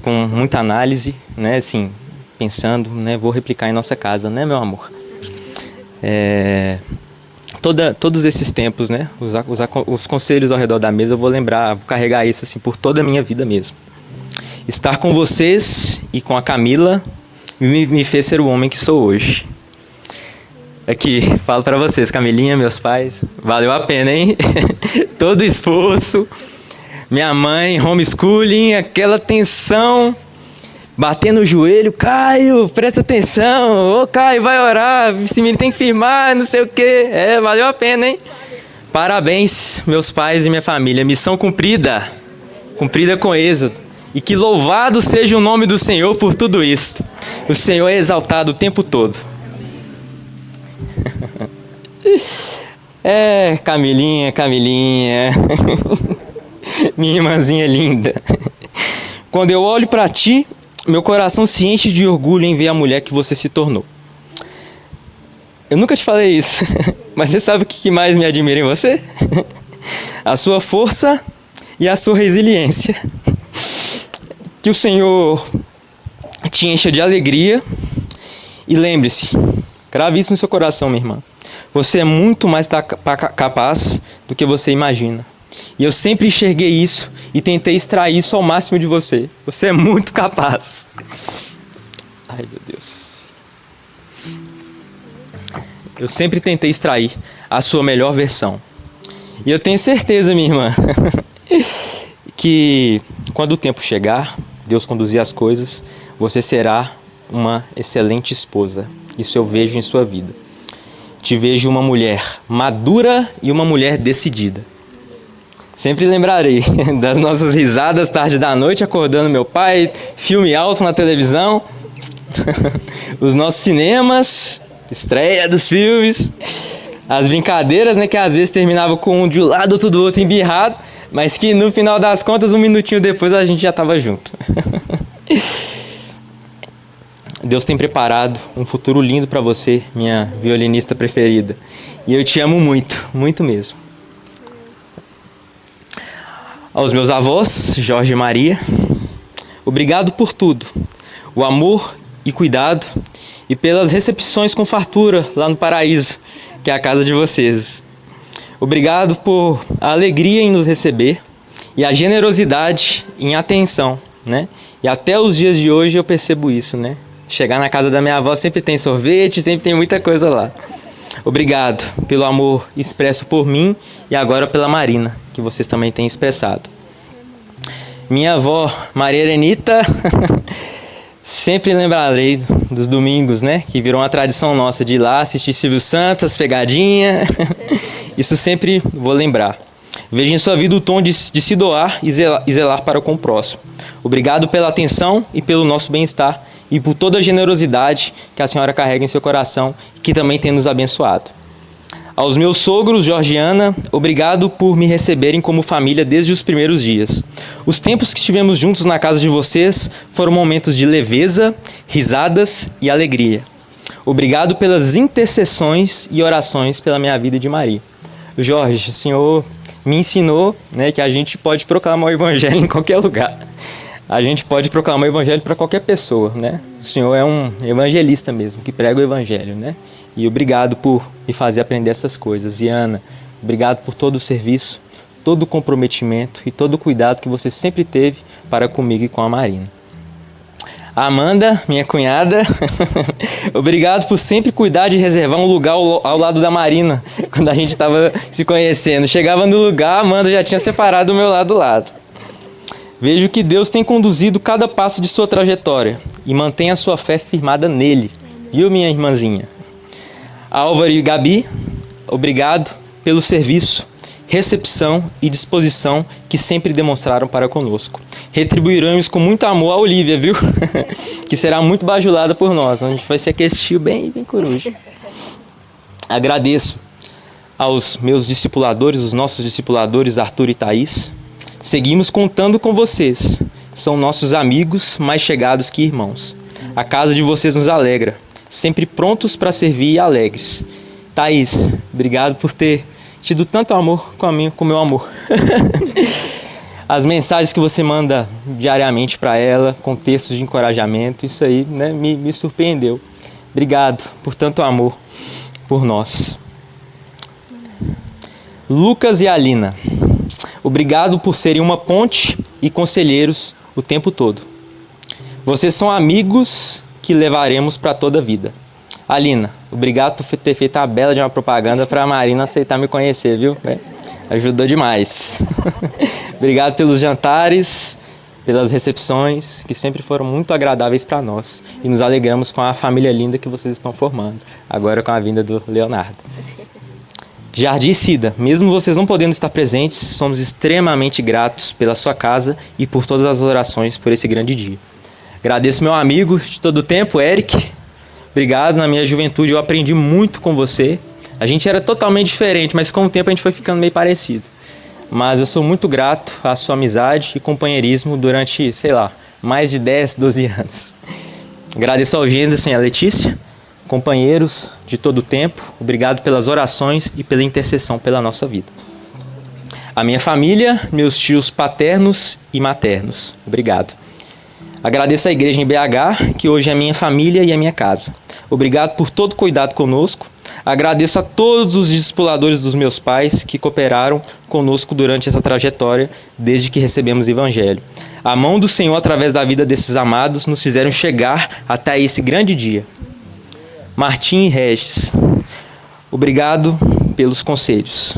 D: Com muita análise, né? Assim, pensando, né? Vou replicar em nossa casa, né, meu amor? Todos esses tempos, né? Os conselhos ao redor da mesa, eu vou lembrar, vou carregar isso assim por toda a minha vida mesmo. Estar com vocês e com a Camila me fez ser o homem que sou hoje. Aqui, falo para vocês, Camilinha, meus pais, valeu a pena, hein? Todo o esforço. Minha mãe, homeschooling, aquela tensão, batendo o joelho: Caio, presta atenção, ô Caio, vai orar, esse menino tem que firmar, não sei o quê. Valeu a pena, hein? Parabéns, meus pais e minha família, missão cumprida com êxito. E que louvado seja o nome do Senhor por tudo isso. O Senhor é exaltado o tempo todo. Camilinha. Minha irmãzinha linda. Quando eu olho para ti, meu coração se enche de orgulho em ver a mulher que você se tornou. Eu nunca te falei isso, mas você sabe o que mais me admira em você? A sua força e a sua resiliência. Que o Senhor te encha de alegria e lembre-se, crave isso no seu coração, minha irmã. Você é muito mais capaz do que você imagina. E eu sempre enxerguei isso e tentei extrair isso ao máximo de você. Você é muito capaz. Ai, meu Deus. Eu sempre tentei extrair a sua melhor versão. E eu tenho certeza, minha irmã, que quando o tempo chegar, Deus conduzir as coisas, você será uma excelente esposa. Isso eu vejo em sua vida. Te vejo uma mulher madura e uma mulher decidida. Sempre lembrarei das nossas risadas tarde da noite, acordando meu pai, filme alto na televisão, os nossos cinemas, estreia dos filmes, as brincadeiras, né, que às vezes terminavam com um de um lado, outro do outro embirrado, mas que no final das contas, um minutinho depois, a gente já estava junto. Deus tem preparado um futuro lindo para você, minha violinista preferida. E eu te amo muito, muito mesmo. Aos meus avós, Jorge e Maria, obrigado por tudo. O amor e cuidado e pelas recepções com fartura lá no paraíso, que é a casa de vocês. Obrigado por a alegria em nos receber e a generosidade em atenção, né? E até os dias de hoje eu percebo isso, né? Chegar na casa da minha avó sempre tem sorvete, sempre tem muita coisa lá. Obrigado pelo amor expresso por mim e agora pela Marina, que vocês também têm expressado. Minha avó, Maria Erenita, sempre lembrarei dos domingos, né? Que virou uma tradição nossa de ir lá assistir Silvio Santos, pegadinha. Isso sempre vou lembrar. Veja em sua vida o tom de se doar e zelar para com o próximo. Obrigado pela atenção e pelo nosso bem-estar e por toda a generosidade que a senhora carrega em seu coração, que também tem nos abençoado. Aos meus sogros, Jorge e Ana, obrigado por me receberem como família desde os primeiros dias. Os tempos que estivemos juntos na casa de vocês foram momentos de leveza, risadas e alegria. Obrigado pelas intercessões e orações pela minha vida e de Maria. Jorge, o senhor me ensinou, né, que a gente pode proclamar o evangelho em qualquer lugar. A gente pode proclamar o evangelho para qualquer pessoa, né? O senhor é um evangelista mesmo, que prega o evangelho, né? E obrigado por me fazer aprender essas coisas. E Ana, obrigado por todo o serviço, todo o comprometimento e todo o cuidado que você sempre teve para comigo e com a Marina. A Amanda, minha cunhada, obrigado por sempre cuidar de reservar um lugar ao lado da Marina, quando a gente estava se conhecendo. Chegava no lugar, a Amanda já tinha separado o meu lado do lado. Vejo que Deus tem conduzido cada passo de sua trajetória e mantém a sua fé firmada nele. Viu, minha irmãzinha? Álvaro e Gabi, obrigado pelo serviço, recepção e disposição que sempre demonstraram para conosco. Retribuiremos com muito amor a Olívia, viu? Que será muito bajulada por nós. A gente vai ser aquele tio bem coruja. Agradeço aos meus discipuladores, os nossos discipuladores Arthur e Thaís. Seguimos contando com vocês. São nossos amigos mais chegados que irmãos. A casa de vocês nos alegra. Sempre prontos para servir e alegres. Thaís, obrigado por ter tido tanto amor com o meu amor. As mensagens que você manda diariamente para ela, com textos de encorajamento, isso aí, né, me surpreendeu. Obrigado por tanto amor por nós. Lucas e Alina, obrigado por serem uma ponte e conselheiros o tempo todo. Vocês são amigos que levaremos para toda a vida. Alina, obrigado por ter feito a bela de uma propaganda para a Marina aceitar me conhecer, viu? Ajudou demais. Obrigado pelos jantares, pelas recepções, que sempre foram muito agradáveis para nós. E nos alegramos com a família linda que vocês estão formando, agora com a vinda do Leonardo. Jardim e Cida, mesmo vocês não podendo estar presentes, somos extremamente gratos pela sua casa e por todas as orações por esse grande dia. Agradeço meu amigo de todo o tempo, Eric. Obrigado, na minha juventude eu aprendi muito com você. A gente era totalmente diferente, mas com o tempo a gente foi ficando meio parecido. Mas eu sou muito grato à sua amizade e companheirismo durante, mais de 10, 12 anos. Agradeço ao Genderson e à Letícia, companheiros de todo o tempo. Obrigado pelas orações e pela intercessão pela nossa vida. A minha família, meus tios paternos e maternos. Obrigado. Agradeço à igreja em BH, que hoje é a minha família e a minha casa. Obrigado por todo cuidado conosco. Agradeço a todos os discipuladores dos meus pais que cooperaram conosco durante essa trajetória, desde que recebemos o Evangelho. A mão do Senhor, através da vida desses amados, nos fizeram chegar até esse grande dia. Martim e Regis, obrigado pelos conselhos.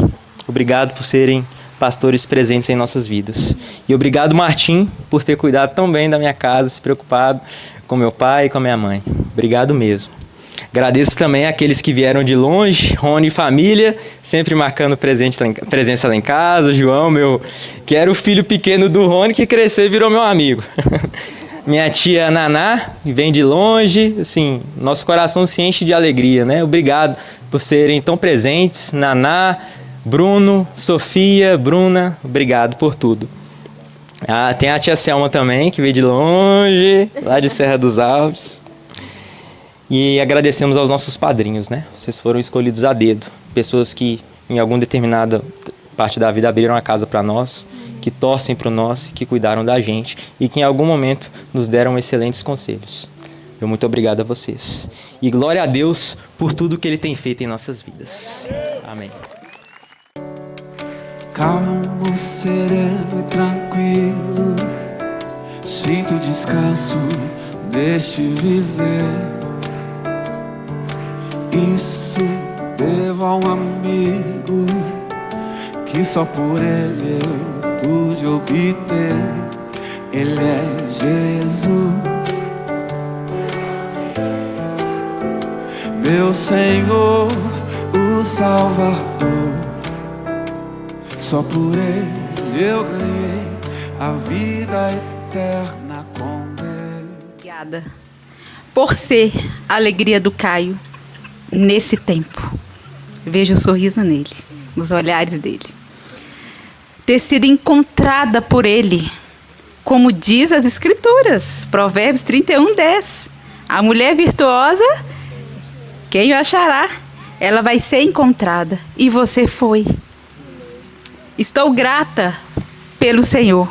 D: Obrigado por serem pastores presentes em nossas vidas. E obrigado, Martim, por ter cuidado tão bem da minha casa, se preocupado com meu pai e com a minha mãe. Obrigado mesmo. Agradeço também àqueles que vieram de longe, Rony e família, sempre marcando presença lá em casa. O João, que era o filho pequeno do Rony, que cresceu e virou meu amigo. Minha tia Naná, que vem de longe. Assim, nosso coração se enche de alegria, né? Obrigado por serem tão presentes. Naná, Bruno, Sofia, Bruna, obrigado por tudo. Tem a tia Selma também, que veio de longe, lá de Serra dos Alves. E agradecemos aos nossos padrinhos, né? Vocês foram escolhidos a dedo. Pessoas que, em alguma determinada parte da vida, abriram a casa para nós, que torcem para nós, que cuidaram da gente e que, em algum momento, nos deram excelentes conselhos. Meu muito obrigado a vocês. E glória a Deus por tudo que Ele tem feito em nossas vidas. Amém.
G: Calmo, sereno e tranquilo, sinto descanso neste viver. Isso devo a um amigo que só por ele eu pude obter. Ele é Jesus, meu Senhor, o Salvador. Só por ele eu ganhei a vida eterna com Deus.
H: Obrigada por ser a alegria do Caio nesse tempo. Vejo o sorriso nele, nos olhares dele. Ter sido encontrada por ele, como diz as Escrituras, Provérbios 31:10. A mulher virtuosa, quem o achará? Ela vai ser encontrada. E você foi. Estou grata pelo Senhor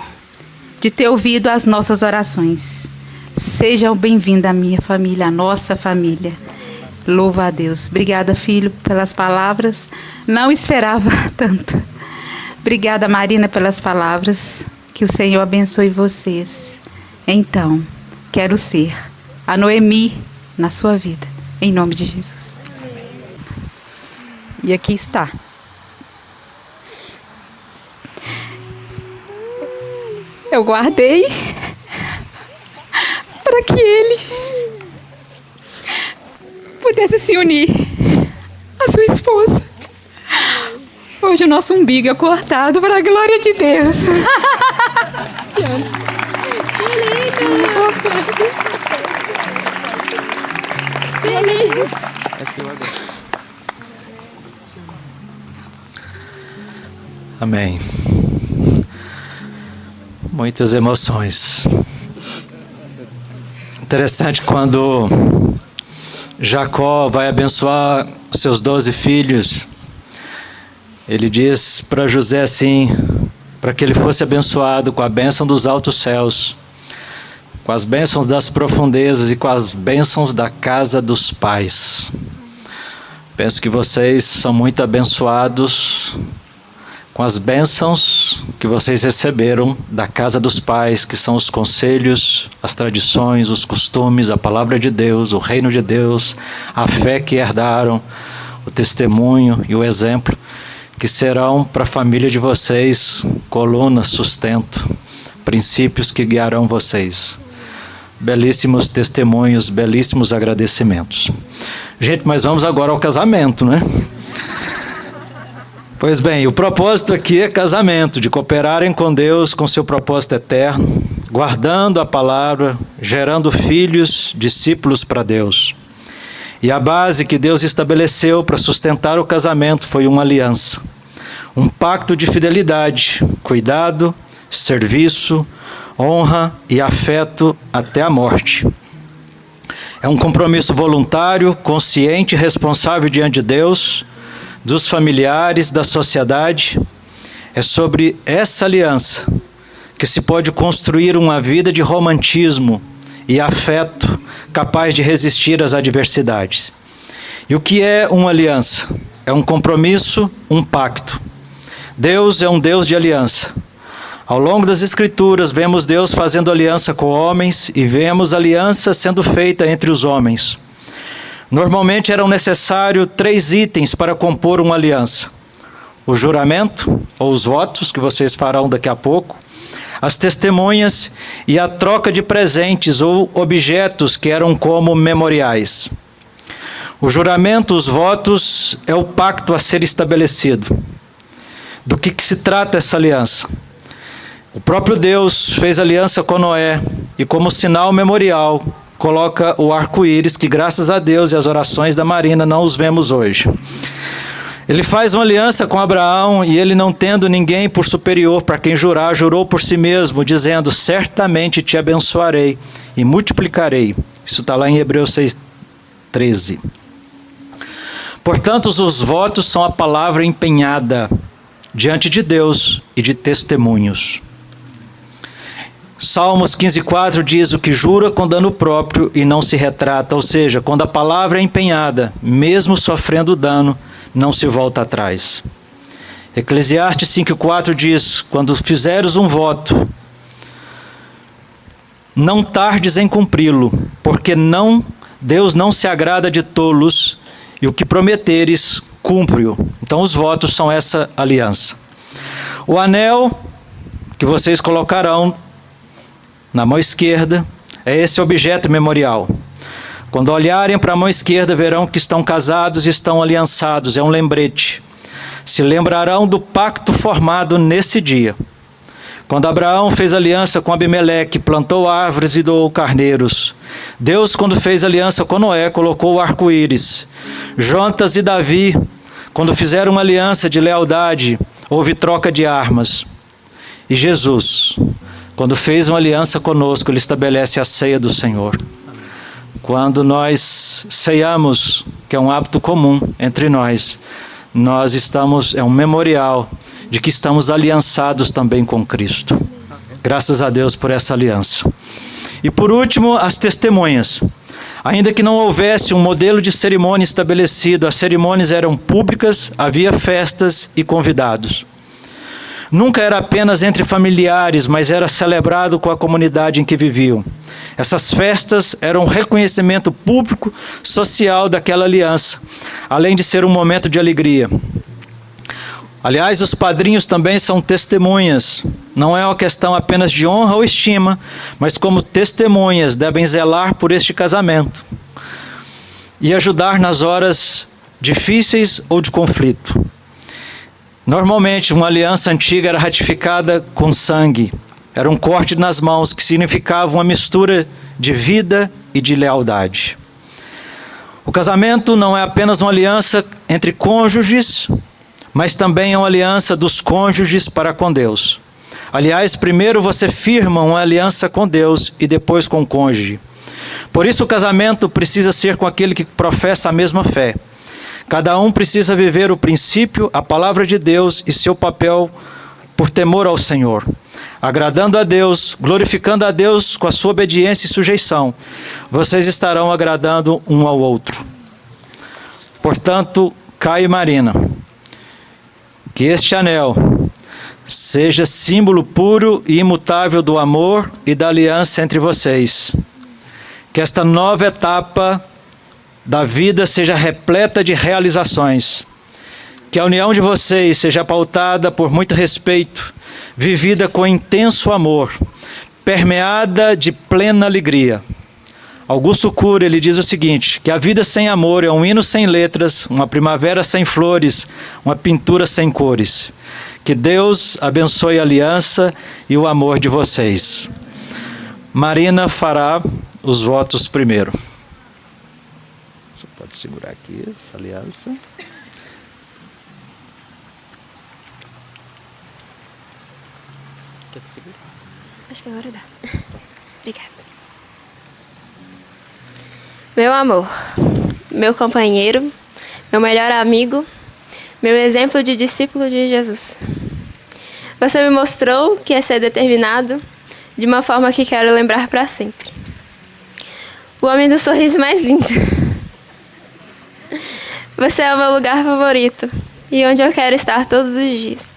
H: de ter ouvido as nossas orações. Sejam bem-vindos à minha família, à nossa família. Louva a Deus. Obrigada, filho, pelas palavras. Não esperava tanto. Obrigada, Marina, pelas palavras. Que o Senhor abençoe vocês. Então, quero ser a Noemi na sua vida. Em nome de Jesus. E aqui está. Eu guardei para que ele pudesse se unir à sua esposa. Hoje o nosso umbigo é cortado para a glória de Deus. Te amo.
E: Feliz. Amém. Muitas emoções. Interessante quando Jacó vai abençoar seus 12 filhos. Ele diz para José assim, para que ele fosse abençoado com a bênção dos altos céus, com as bênçãos das profundezas e com as bênçãos da casa dos pais. Penso que vocês são muito abençoados com as bênçãos que vocês receberam da casa dos pais, que são os conselhos, as tradições, os costumes, a palavra de Deus, o reino de Deus, a fé que herdaram, o testemunho e o exemplo, que serão para a família de vocês coluna, sustento, princípios que guiarão vocês. Belíssimos testemunhos, belíssimos agradecimentos. Gente, mas vamos agora ao casamento, né? Pois bem, o propósito aqui é casamento, de cooperarem com Deus, com seu propósito eterno, guardando a palavra, gerando filhos, discípulos para Deus. E a base que Deus estabeleceu para sustentar o casamento foi uma aliança, um pacto de fidelidade, cuidado, serviço, honra e afeto até a morte. É um compromisso voluntário, consciente e responsável diante de Deus, dos familiares, da sociedade. É sobre essa aliança que se pode construir uma vida de romantismo e afeto capaz de resistir às adversidades. E o que é uma aliança? É um compromisso, um pacto. Deus é um Deus de aliança. Ao longo das Escrituras, vemos Deus fazendo aliança com homens e vemos aliança sendo feita entre os homens. Normalmente eram necessários 3 itens para compor uma aliança: o juramento, ou os votos, que vocês farão daqui a pouco, as testemunhas e a troca de presentes ou objetos que eram como memoriais. O juramento, os votos, é o pacto a ser estabelecido. Do que se trata essa aliança? O próprio Deus fez aliança com Noé e, como sinal memorial, coloca o arco-íris, que graças a Deus e às orações da Marina não os vemos hoje. Ele faz uma aliança com Abraão e ele, não tendo ninguém por superior para quem jurar, jurou por si mesmo, dizendo: certamente te abençoarei e multiplicarei. Isso está lá em Hebreus 6:13. Portanto, os votos são a palavra empenhada diante de Deus e de testemunhos. Salmos 15:4 diz: o que jura com dano próprio e não se retrata, ou seja, quando a palavra é empenhada, mesmo sofrendo dano, não se volta atrás. Eclesiastes 5:4 diz: quando fizeres um voto, não tardes em cumpri-lo, porque Deus não se agrada de tolos, e o que prometeres, cumpre-o. Então os votos são essa aliança. O anel que vocês colocarão na mão esquerda é esse objeto memorial. Quando olharem para a mão esquerda, verão que estão casados e estão aliançados. É um lembrete. Se lembrarão do pacto formado nesse dia. Quando Abraão fez aliança com Abimeleque, plantou árvores e doou carneiros. Deus, quando fez aliança com Noé, colocou o arco-íris. Jonatas e Davi, quando fizeram uma aliança de lealdade, houve troca de armas. E Jesus, quando fez uma aliança conosco, Ele estabelece a ceia do Senhor. Quando nós ceiamos, que é um hábito comum entre nós estamos, é um memorial de que estamos aliançados também com Cristo. Graças a Deus por essa aliança. E por último, as testemunhas. Ainda que não houvesse um modelo de cerimônia estabelecido, as cerimônias eram públicas, havia festas e convidados. Nunca era apenas entre familiares, mas era celebrado com a comunidade em que viviam. Essas festas eram um reconhecimento público, social daquela aliança, além de ser um momento de alegria. Aliás, os padrinhos também são testemunhas. Não é uma questão apenas de honra ou estima, mas como testemunhas devem zelar por este casamento e ajudar nas horas difíceis ou de conflito. Normalmente, uma aliança antiga era ratificada com sangue. Era um corte nas mãos que significava uma mistura de vida e de lealdade. O casamento não é apenas uma aliança entre cônjuges, mas também é uma aliança dos cônjuges para com Deus. Aliás, primeiro você firma uma aliança com Deus e depois com o cônjuge. Por isso o casamento precisa ser com aquele que professa a mesma fé. Cada um precisa viver o princípio, a palavra de Deus e seu papel por temor ao Senhor, agradando a Deus, glorificando a Deus com a sua obediência e sujeição. Vocês estarão agradando um ao outro. Portanto, Caio e Marina, que este anel seja símbolo puro e imutável do amor e da aliança entre vocês. Que esta nova etapa da vida seja repleta de realizações. Que a união de vocês seja pautada por muito respeito, vivida com intenso amor, permeada de plena alegria. Augusto Cury, ele diz o seguinte, que a vida sem amor é um hino sem letras, uma primavera sem flores, uma pintura sem cores. Que Deus abençoe a aliança e o amor de vocês. Marina fará os votos primeiro. Você pode segurar aqui essa aliança. Quer segurar?
F: Acho que agora dá. Obrigada. Meu amor, meu companheiro, meu melhor amigo, meu exemplo de discípulo de Jesus. Você me mostrou que é ser determinado de uma forma que quero lembrar para sempre. O homem do sorriso mais lindo. Você é o meu lugar favorito e onde eu quero estar todos os dias.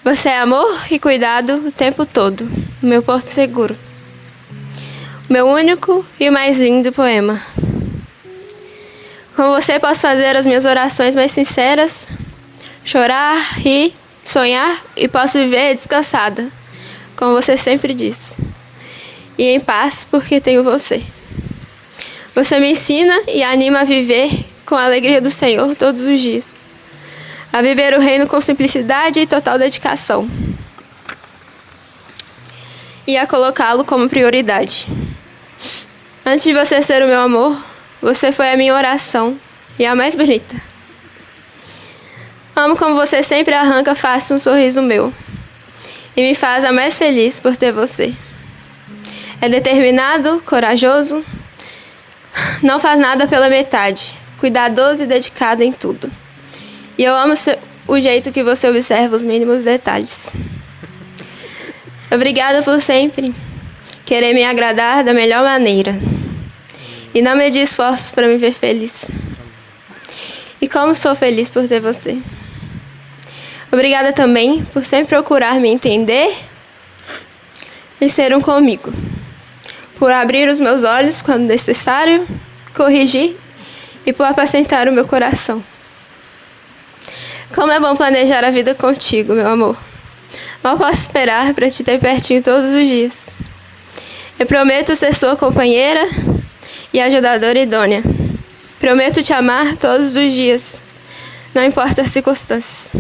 F: Você é amor e cuidado o tempo todo, o meu porto seguro. O meu único e o mais lindo poema. Com você posso fazer as minhas orações mais sinceras, chorar, rir, sonhar e posso viver descansada, como você sempre diz. E em paz porque tenho você. Você me ensina e anima a viver com a alegria do Senhor todos os dias. A viver o reino com simplicidade e total dedicação. E a colocá-lo como prioridade. Antes de você ser o meu amor, você foi a minha oração e a mais bonita. Amo como você sempre arranca fácil um sorriso meu e me faz a mais feliz por ter você. É determinado, corajoso, não faz nada pela metade, cuidadoso e dedicado em tudo. E eu amo o jeito que você observa os mínimos detalhes. Obrigada por sempre querer me agradar da melhor maneira e não medir esforços para me ver feliz. E como sou feliz por ter você. Obrigada também por sempre procurar me entender e ser um comigo. Por abrir os meus olhos quando necessário, corrigir e por apacentar o meu coração. Como é bom planejar a vida contigo, meu amor. Mal posso esperar para te ter pertinho todos os dias. Eu prometo ser sua companheira e ajudadora idônea. Prometo te amar todos os dias, não importa as circunstâncias.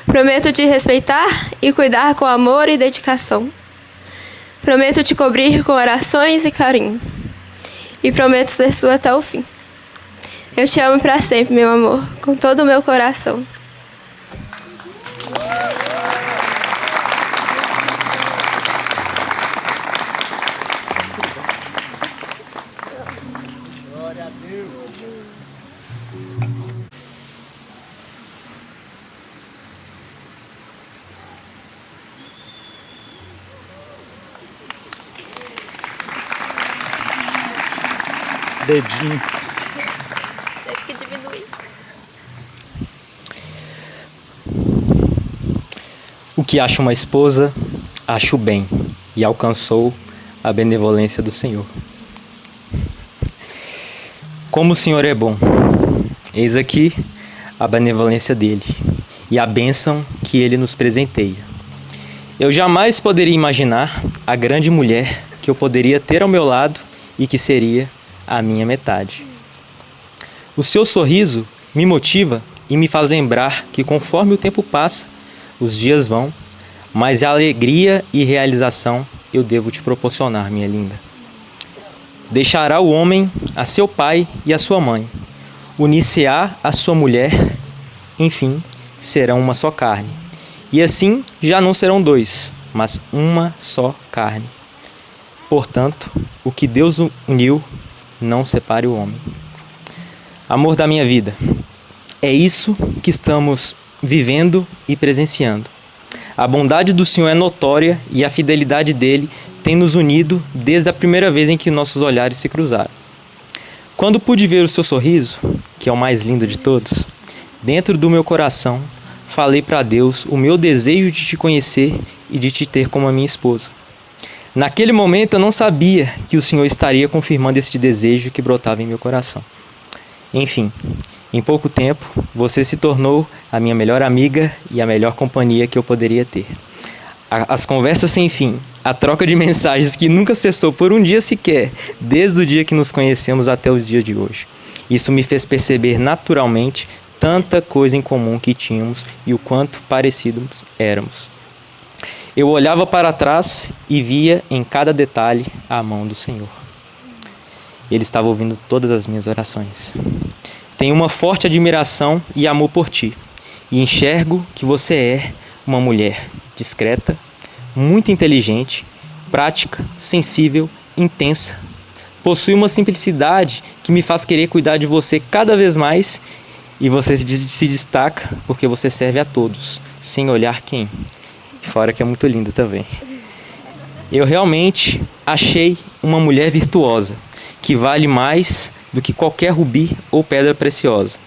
F: Prometo te respeitar e cuidar com amor e dedicação. Prometo te cobrir com orações e carinho. E prometo ser sua até o fim. Eu te amo para sempre, meu amor, com todo o meu coração.
E: Dedinho.
F: Teve que diminuir.
D: O que acha uma esposa, acha o bem, e alcançou a benevolência do Senhor. Como o Senhor é bom, eis aqui a benevolência dele e a bênção que ele nos presenteia. Eu jamais poderia imaginar a grande mulher que eu poderia ter ao meu lado e que seria a minha metade. O seu sorriso me motiva e me faz lembrar que conforme o tempo passa, os dias vão, mas a alegria e realização eu devo te proporcionar, minha linda. Deixará o homem a seu pai e a sua mãe, unir-se-á a sua mulher, enfim, serão uma só carne. E assim já não serão dois, mas uma só carne. Portanto, o que Deus uniu, não separe o homem. Amor da minha vida, é isso que estamos vivendo e presenciando. A bondade do Senhor é notória e a fidelidade dele tem nos unido desde a primeira vez em que nossos olhares se cruzaram. Quando pude ver o seu sorriso, que é o mais lindo de todos, dentro do meu coração, falei para Deus o meu desejo de te conhecer e de te ter como a minha esposa. Naquele momento eu não sabia que o Senhor estaria confirmando este desejo que brotava em meu coração. Enfim, em pouco tempo, você se tornou a minha melhor amiga e a melhor companhia que eu poderia ter. As conversas sem fim, a troca de mensagens que nunca cessou por um dia sequer, desde o dia que nos conhecemos até o dia de hoje. Isso me fez perceber naturalmente tanta coisa em comum que tínhamos e o quanto parecidos éramos. Eu olhava para trás e via em cada detalhe a mão do Senhor. Ele estava ouvindo todas as minhas orações. Tenho uma forte admiração e amor por ti, e enxergo que você é uma mulher discreta, muito inteligente, prática, sensível, intensa. Possui uma simplicidade que me faz querer cuidar de você cada vez mais, e você se destaca porque você serve a todos, sem olhar quem. Fora que é muito linda também. Eu realmente achei uma mulher virtuosa, que vale mais do que qualquer rubi ou pedra preciosa.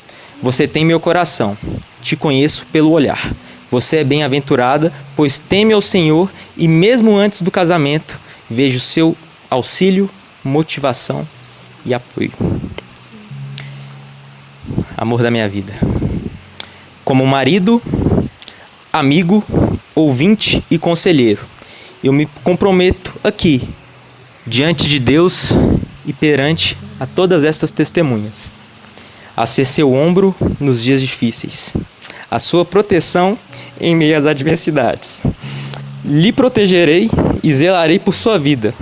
D: Você tem meu coração, te conheço pelo olhar. Você é bem-aventurada, pois teme ao Senhor e mesmo antes do casamento, vejo seu auxílio, motivação e apoio. Amor da minha vida. Como marido, amigo, ouvinte e conselheiro, eu me comprometo aqui, diante de Deus e perante a todas essas testemunhas, a ser seu ombro nos dias difíceis, a sua proteção em meio às adversidades. Lhe protegerei e zelarei por sua vida.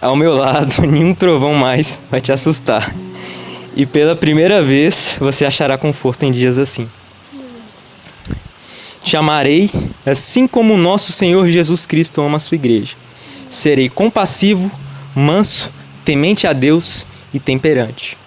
D: Ao meu lado, nenhum trovão mais vai te assustar. E pela primeira vez, você achará conforto em dias assim. Te amarei assim como o nosso Senhor Jesus Cristo ama a sua igreja. Serei compassivo, manso, temente a Deus e temperante.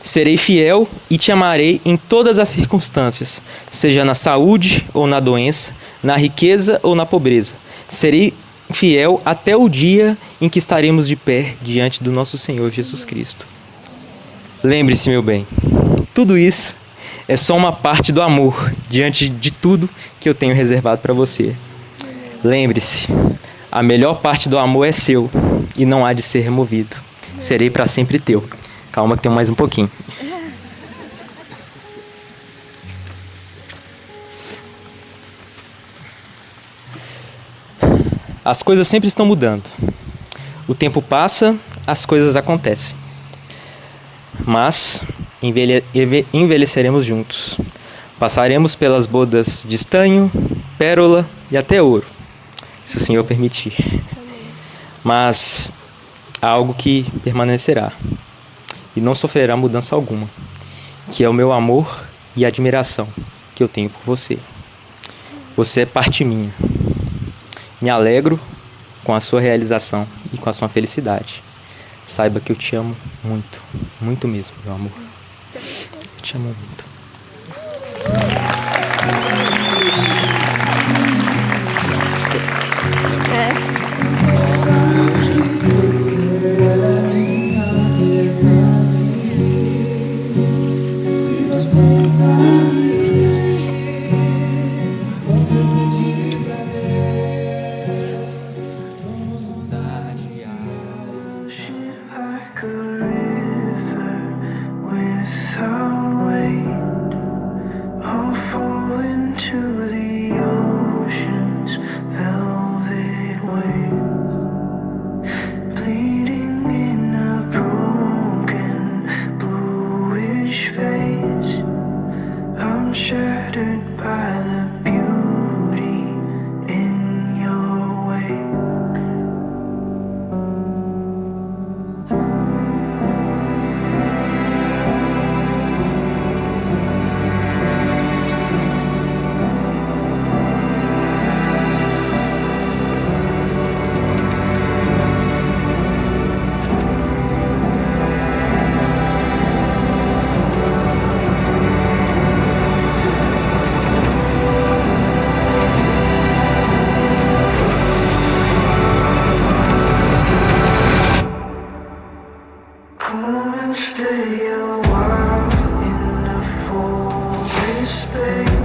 D: Serei fiel e te amarei em todas as circunstâncias, seja na saúde ou na doença, na riqueza ou na pobreza. Serei fiel até o dia em que estaremos de pé diante do nosso Senhor Jesus Cristo. Lembre-se, meu bem, tudo isso é só uma parte do amor diante de tudo que eu tenho reservado para você. Lembre-se, a melhor parte do amor é seu e não há de ser removido. Serei para sempre teu. Calma que tem mais um pouquinho. As coisas sempre estão mudando. O tempo passa, as coisas acontecem. Mas envelheceremos juntos. Passaremos pelas bodas de estanho, pérola e até ouro, se o Senhor permitir. Mas há algo que permanecerá e não sofrerá mudança alguma, que é o meu amor e admiração que eu tenho por você. Você é parte minha. Me alegro com a sua realização e com a sua felicidade. Saiba que eu te amo muito, muito mesmo, meu amor. Eu te amo muito.
G: Like a river without weight, I'll fall into the ocean's velvet wave, bleeding in a broken bluish face. I'm shattered by the beauty in your way. Come and stay a while in the forest space.